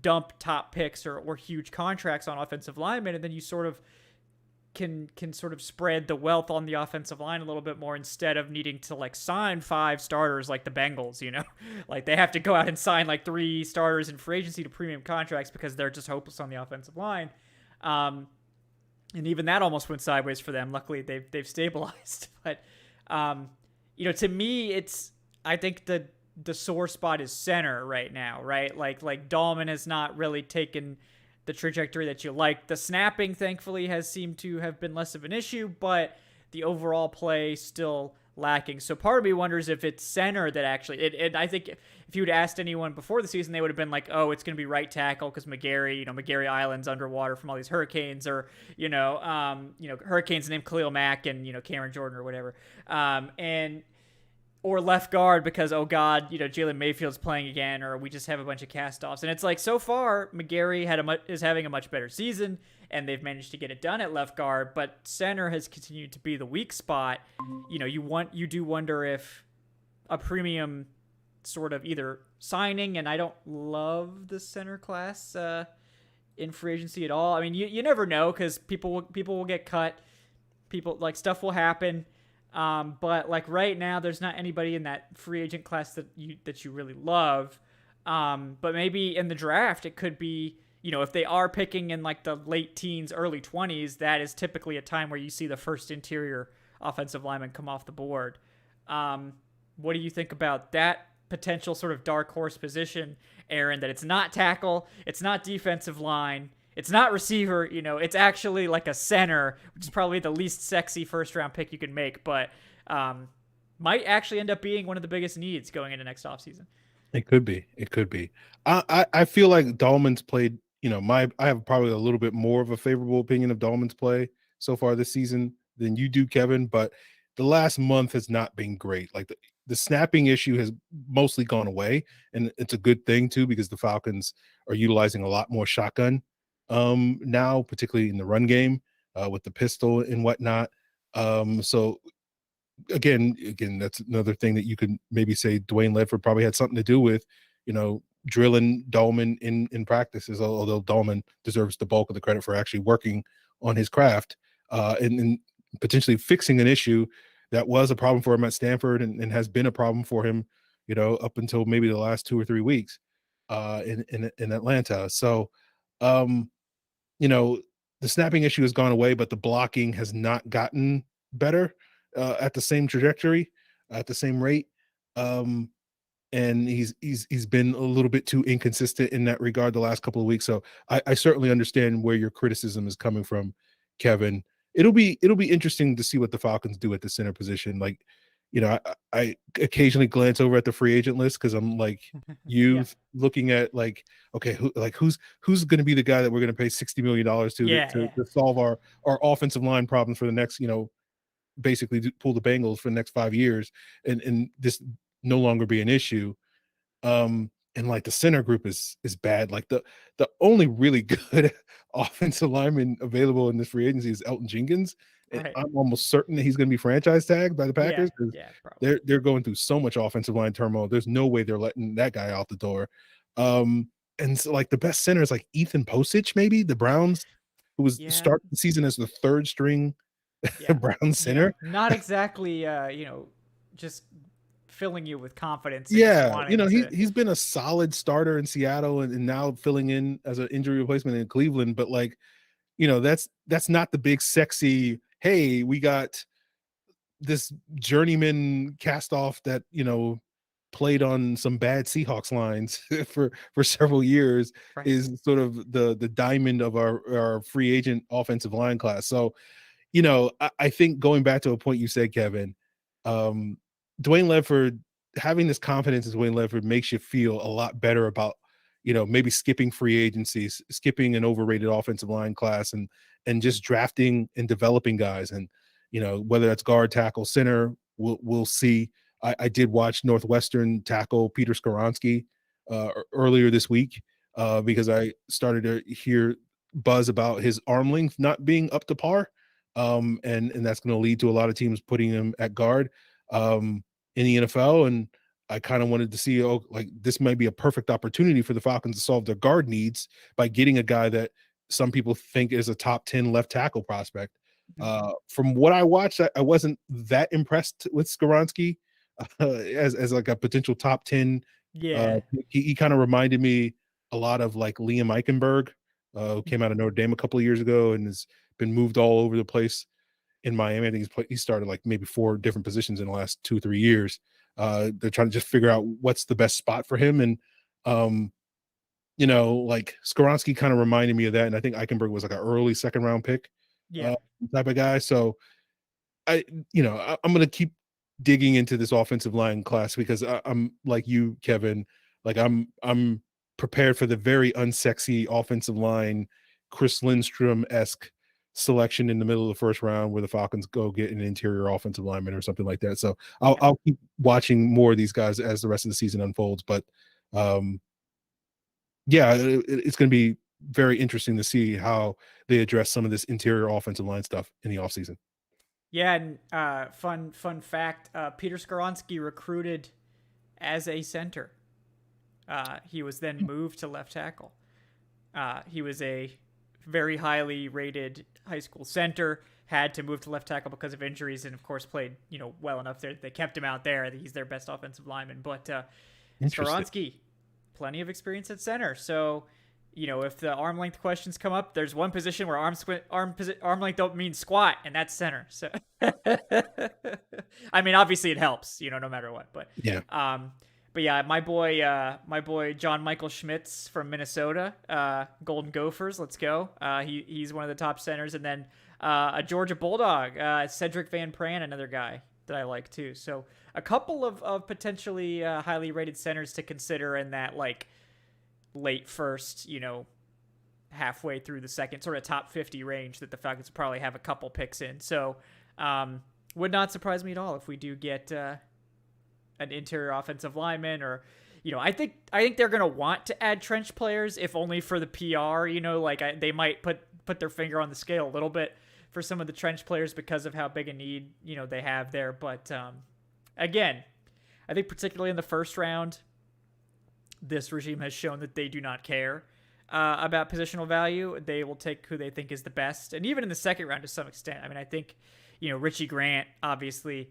dump top picks or huge contracts on offensive linemen, and then you sort of can sort of spread the wealth on the offensive line a little bit more, instead of needing to like sign 5 starters like the Bengals, like they have to go out and sign like 3 starters in free agency to premium contracts because they're just hopeless on the offensive line. And even that almost went sideways for them. Luckily they've stabilized, but to me, I think the sore spot is center right now, right? Like Dahlman has not really taken the trajectory that you like. The snapping, thankfully, has seemed to have been less of an issue, but the overall play still lacking. So part of me wonders if it's center that actually. I think if you had asked anyone before the season, they would have been like, "Oh, it's going to be right tackle because McGarry Island's underwater from all these hurricanes, or hurricanes named Khalil Mack and Cameron Jordan or whatever." And or left guard because, oh god, Jalen Mayfield's playing again, or we just have a bunch of cast-offs. And it's like, so far McGarry is having a much better season, and they've managed to get it done at left guard, but center has continued to be the weak spot. You do wonder if a premium sort of either signing, and I don't love the center class in free agency at all. I mean, you never know, because people will get cut, stuff will happen. But like right now, there's not anybody in that free agent class that you really love. But maybe in the draft, it could be, if they are picking in like the late teens, early 20s, that is typically a time where you see the first interior offensive lineman come off the board. What do you think about that potential sort of dark horse position, Aaron, that it's not tackle, it's not defensive line, it's not receiver, it's actually like a center, which is probably the least sexy first round pick you can make, but might actually end up being one of the biggest needs going into next offseason. It could be. I feel like Dahlman's played, I have probably a little bit more of a favorable opinion of Dahlman's play so far this season than you do, Kevin, but the last month has not been great. Like the snapping issue has mostly gone away, and it's a good thing too, because the Falcons are utilizing a lot more shotgun now, particularly in the run game with the pistol and whatnot. So again, that's another thing that you could maybe say Dwayne Ledford probably had something to do with, drilling Dahlman in practices, although Dahlman deserves the bulk of the credit for actually working on his craft and potentially fixing an issue that was a problem for him at Stanford and has been a problem for him, up until maybe the last 2 or 3 weeks in Atlanta. So, the snapping issue has gone away, but the blocking has not gotten better at the same trajectory, at the same rate. And he's been a little bit too inconsistent in that regard the last couple of weeks. So I certainly understand where your criticism is coming from, Kevin. It'll be interesting to see what the Falcons do at the center position. Like, I occasionally glance over at the free agent list because I'm like looking at like, okay, who's going to be the guy that we're going to pay $60 million to solve our offensive line problems for the next, basically pull the Bengals for the next 5 years and this no longer be an issue. And like the center group is bad. Like the only really good offensive lineman available in this free agency is Elton Jenkins. And right. I'm almost certain that he's going to be franchise tagged by the Packers because they're going through so much offensive line turmoil. There's no way they're letting that guy out the door. And so like the best center is like Ethan Posich, maybe the Browns, who was starting the season as the third string Brown center. Yeah. Not exactly, just filling you with confidence. He's been a solid starter in Seattle and now filling in as an injury replacement in Cleveland. But like, that's not the big sexy, hey, we got this journeyman cast off that, played on some bad Seahawks lines for several years, right. Is sort of the diamond of our free agent offensive line class. So, I think going back to a point you said, Kevin, Dwayne Ledford, having this confidence in Dwayne Ledford makes you feel a lot better about, maybe skipping free agencies, skipping an overrated offensive line class and just drafting and developing guys. And, whether that's guard, tackle, center, we'll see. I did watch Northwestern tackle Peter Skoronski earlier this week because I started to hear buzz about his arm length not being up to par. And that's going to lead to a lot of teams putting him at guard in the NFL. And I kind of wanted to see, this might be a perfect opportunity for the Falcons to solve their guard needs by getting a guy that some people think is a top 10 left tackle prospect. From what I watched, I wasn't that impressed with Skoronski as like a potential top 10. He kind of reminded me a lot of like Liam Eichenberg, who came out of Notre Dame a couple of years ago and has been moved all over the place in Miami. I think he started like maybe 4 different positions in the last 2-3 years. They're trying to just figure out what's the best spot for him. And like Skoronski kind of reminded me of that, and I think Eichenberg was like an early second round pick, Yeah. type of guy. So I'm gonna keep digging into this offensive line class because I'm like you, Kevin. Like I'm prepared for the very unsexy offensive line, Chris Lindstrom-esque selection in the middle of the first round where the Falcons go get an interior offensive lineman or something like that. So I'll keep watching more of these guys as the rest of the season unfolds. But it's going to be very interesting to see how they address some of this interior offensive line stuff in the offseason. Yeah, and fun fact: Peter Skoronski recruited as a center. He was then moved to left tackle. He was a very highly rated high school center. Had to move to left tackle because of injuries, and of course played well enough there. They kept him out there. He's their best offensive lineman. But Skoronski, plenty of experience at center. So, if the arm length questions come up, there's one position where arm length don't mean squat, and that's center. So, I mean, obviously it helps, no matter what. But yeah. But yeah, my boy John Michael Schmitz from Minnesota, Golden Gophers. Let's go. He's one of the top centers, and then a Georgia Bulldog, Cedric Van Pran, another guy that I like too. So a couple of potentially highly rated centers to consider in that like late first, halfway through the second, sort of top 50 range that the Falcons probably have a couple picks in. So would not surprise me at all if we do get an interior offensive lineman, or I think they're gonna want to add trench players, if only for the PR. They might put their finger on the scale a little bit for some of the trench players because of how big a need they have there. But again, I think particularly in the first round, this regime has shown that they do not care about positional value. They will take who they think is the best, and even in the second round to some extent. I mean, I think Richie Grant, obviously.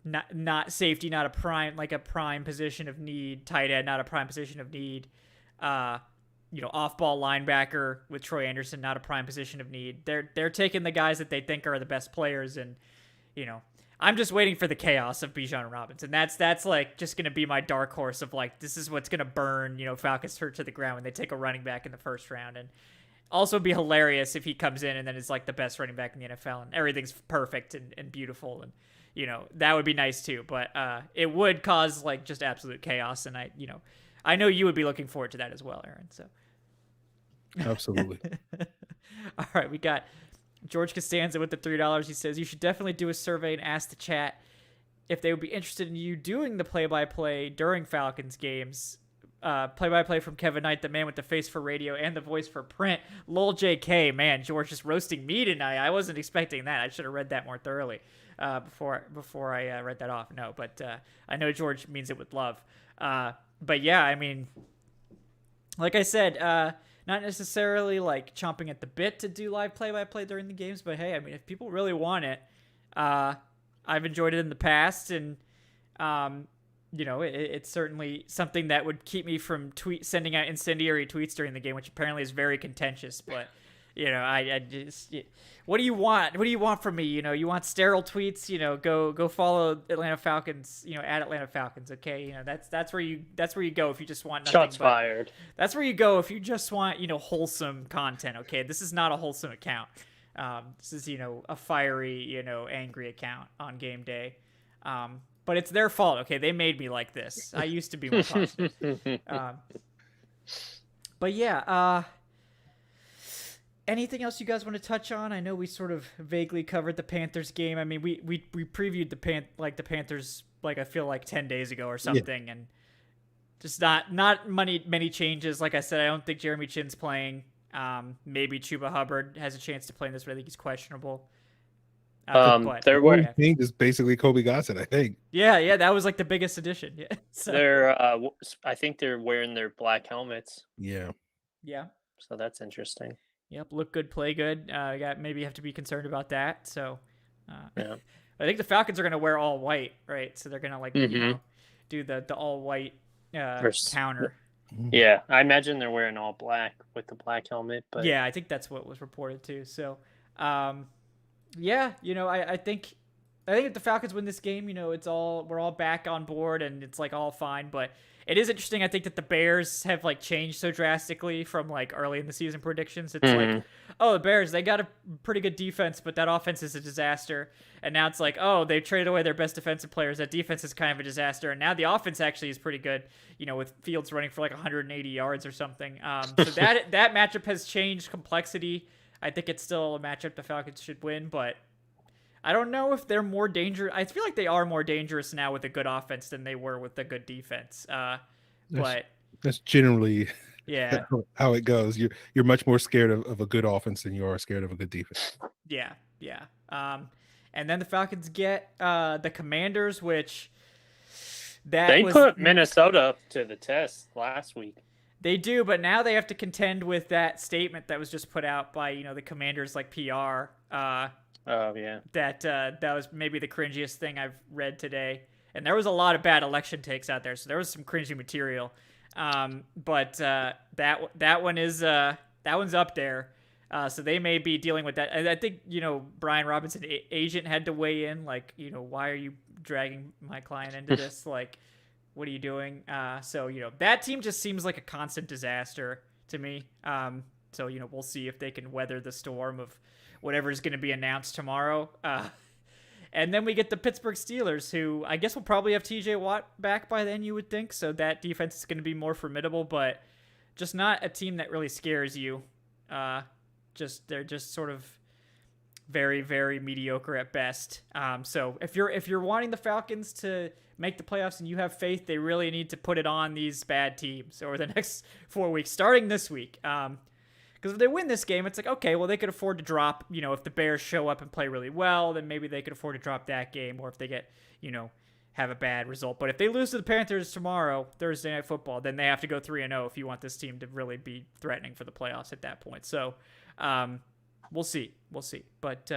Not safety, not a prime position of need. Tight end, not a prime position of need. Off-ball linebacker with Troy Anderson, not a prime position of need. They're taking the guys that they think are the best players, and I'm just waiting for the chaos of Bijan Robinson. That's like just gonna be my dark horse of like, this is what's gonna burn Falcons hurt to the ground when they take a running back in the first round. And also be hilarious if he comes in and then is like the best running back in the NFL and everything's perfect and beautiful, and that would be nice too. But it would cause like just absolute chaos, and I know you would be looking forward to that as well, Aaron. So absolutely. All right, we got George Costanza with the $3. He says you should definitely do a survey and ask the chat if they would be interested in you doing the play-by-play during Falcons games. Play-by-play from Kevin Knight, the man with the face for radio and the voice for print. Lol JK, man, George is roasting me tonight. I wasn't expecting that. I should have read that more thoroughly before I read that off. No, but I know George means it with love. But yeah, I mean, like I said, not necessarily like chomping at the bit to do live play-by-play during the games, but hey, I mean, if people really want it, I've enjoyed it in the past, and it's certainly something that would keep me from sending out incendiary tweets during the game, which apparently is very contentious. But I just, what do you want? What do you want from me? You want sterile tweets? Go follow Atlanta Falcons. At Atlanta Falcons. Okay, that's where you go if you just want nothing. Shots fired. That's where you go if you just want wholesome content. Okay, this is not a wholesome account. This is a fiery angry account on game day. But it's their fault. Okay, they made me like this. I used to be more positive. But yeah. Anything else you guys want to touch on? I know we sort of vaguely covered the Panthers game. I mean, we previewed the Panthers like I feel like 10 days ago or something, and just not many changes. Like I said, I don't think Jeremy Chin's playing. Maybe Chuba Hubbard has a chance to play in this, but I think he's questionable. There were is basically Kobe Gossett, I think. Yeah, that was like the biggest addition. Yeah, so. I think they're wearing their black helmets. Yeah. So that's interesting. Yep, look good, play good. Maybe have to be concerned about that. So, yeah, I think the Falcons are going to wear all white, right? So they're going to do the all white counter. Yeah, I imagine they're wearing all black with the black helmet. But yeah, I think that's what was reported too. So, I think I think if the Falcons win this game, we're all back on board and it's like all fine. But it is interesting. I think that the Bears have like changed so drastically from like early in the season predictions. It's like, oh, the Bears, they got a pretty good defense, but that offense is a disaster. And now it's like, oh, they traded away their best defensive players. That defense is kind of a disaster. And now the offense actually is pretty good, with Fields running for like 180 yards or something. So that matchup has changed complexity. I think it's still a matchup the Falcons should win, but I don't know if they're more dangerous. I feel like they are more dangerous now with a good offense than they were with a good defense. But that's generally yeah, how it goes. You're much more scared of a good offense than you are scared of a good defense. Yeah. And then the Falcons get the Commanders, which they put Minnesota up to the test last week. They do, but now they have to contend with that statement that was just put out by the Commanders like PR. Oh yeah. That was maybe the cringiest thing I've read today, and there was a lot of bad election takes out there, so there was some cringy material. But that one's up there. So they may be dealing with that. And I think, Brian Robinson agent had to weigh in, like, why are you dragging my client into this? Like, what are you doing? So that team just seems like a constant disaster to me. So we'll see if they can weather the storm of whatever is going to be announced tomorrow. And then we get the Pittsburgh Steelers, who I guess will probably have TJ Watt back by then, you would think. So that defense is going to be more formidable, but just not a team that really scares you. They're just sort of very, very mediocre at best. So if you're wanting the Falcons to make the playoffs and you have faith, they really need to put it on these bad teams over the next 4 weeks, starting this week. Because if they win this game, it's like, okay, well, they could afford to drop, if the Bears show up and play really well, then maybe they could afford to drop that game, or if they get, have a bad result. But if they lose to the Panthers tomorrow, Thursday Night Football, then they have to go 3-0 if you want this team to really be threatening for the playoffs at that point. So we'll see. But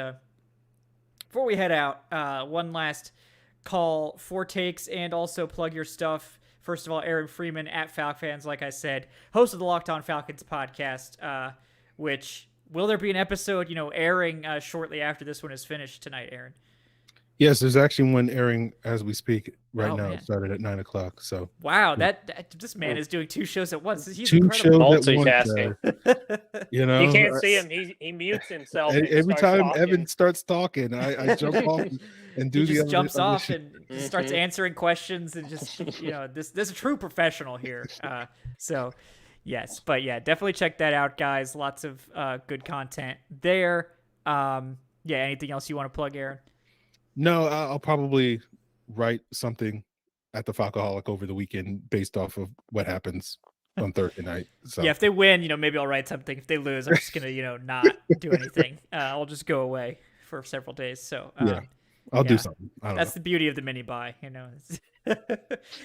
before we head out, one last call for takes and also plug your stuff. First of all, Aaron Freeman at FalcFans, like I said, host of the Locked On Falcons podcast, which will there be an episode, airing shortly after this one is finished tonight, Aaron? Yes, there's actually one airing as we speak right now. Man. It started at 9:00. So wow, this man is doing 2 shows at once. He's two incredible. shows at Multitasking. You know, you can't see him. He mutes himself. Every time Evan starts talking, I jump off and do he the just jumps other off and starts answering questions and just this is a true professional here. So yes, but yeah, definitely check that out, guys. Lots of good content there. Anything else you want to plug, Aaron? No, I'll probably write something at the Falcoholic over the weekend based off of what happens on Thursday night. So yeah, if they win, maybe I'll write something. If they lose, I'm just gonna not do anything. I'll just go away for several days. So I'll do something. That's the beauty of the mini buy,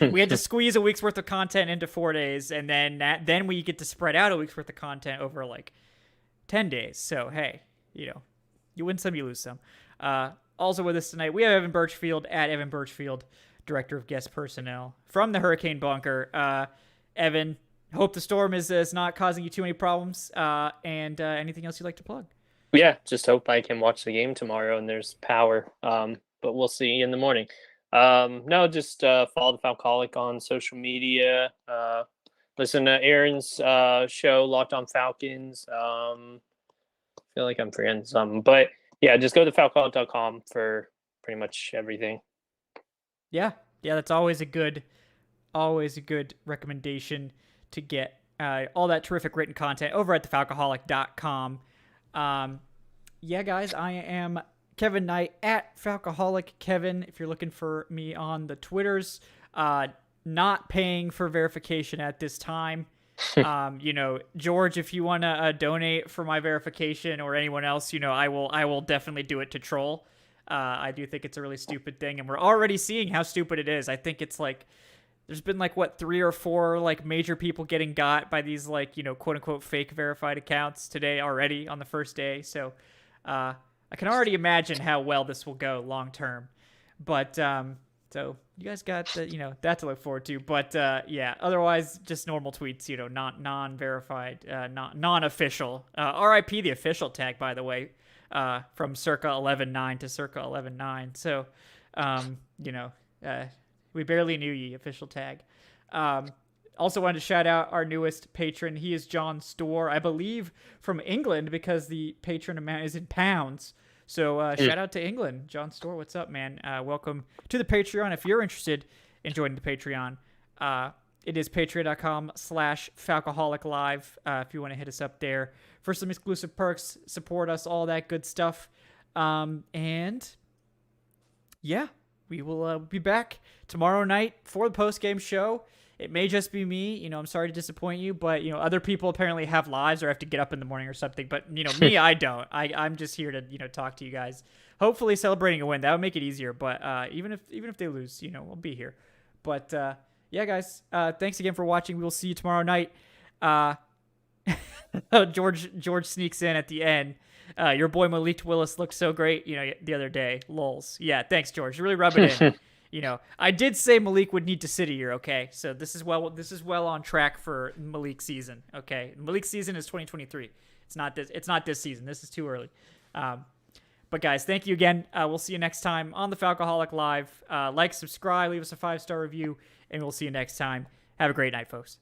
We had to squeeze a week's worth of content into 4 days, and then we get to spread out a week's worth of content over like 10 days. So hey, you win some, you lose some. Also with us tonight, we have Evan Birchfield at Evan Birchfield, Director of Guest Personnel from the Hurricane Bunker. Evan, hope the storm is not causing you too many problems. And anything else you'd like to plug? Yeah, just hope I can watch the game tomorrow and there's power. But we'll see in the morning. No, just follow the Falcoholic on social media. Listen to Aaron's show, Locked On Falcons. I feel like I'm forgetting something, but yeah, just go to falcoholic.com for pretty much everything. Yeah, that's always a good recommendation to get all that terrific written content over at thefalcoholic.com. Guys, I am Kevin Knight at Falcoholic Kevin. If you're looking for me on the Twitters, not paying for verification at this time. George, if you want to donate for my verification or anyone else, I will definitely do it to troll. I do think it's a really stupid thing, and we're already seeing how stupid it is. I think it's like there's been 3 or 4 major people getting got by these quote unquote fake verified accounts today already on the first day. So I can already imagine how well this will go long term. But so you guys got that to look forward to. But otherwise just normal tweets, not non-verified, non-official. RIP the official tag, by the way. from circa 11.9 to circa 11.9. So, we barely knew ye, official tag. Also wanted to shout out our newest patron. He is John Storr, I believe from England, because the patron amount is in pounds. So shout out to England. John Storr, what's up, man? Welcome to the Patreon. If you're interested in joining the Patreon, it is patreon.com/Falcoholic Live. If you want to hit us up there for some exclusive perks, support us, all that good stuff. And yeah, we will be back tomorrow night for the post-game show. It may just be me. I'm sorry to disappoint you, but, other people apparently have lives or have to get up in the morning or something. But, me, I don't. I'm just here to, talk to you guys. Hopefully celebrating a win. That would make it easier. But even if they lose, I'll be here. But, yeah, guys, thanks again for watching. We will see you tomorrow night. George sneaks in at the end. Your boy Malik Willis looked so great, the other day. Lols. Yeah, thanks, George. You really rub it in. I did say Malik would need to sit a year, okay? So this is well on track for Malik's season, okay? Malik's season is 2023. It's not this season. This is too early. But guys, thank you again. We'll see you next time on the Falcoholic Live. Like, subscribe, leave us a 5-star review, and we'll see you next time. Have a great night, folks.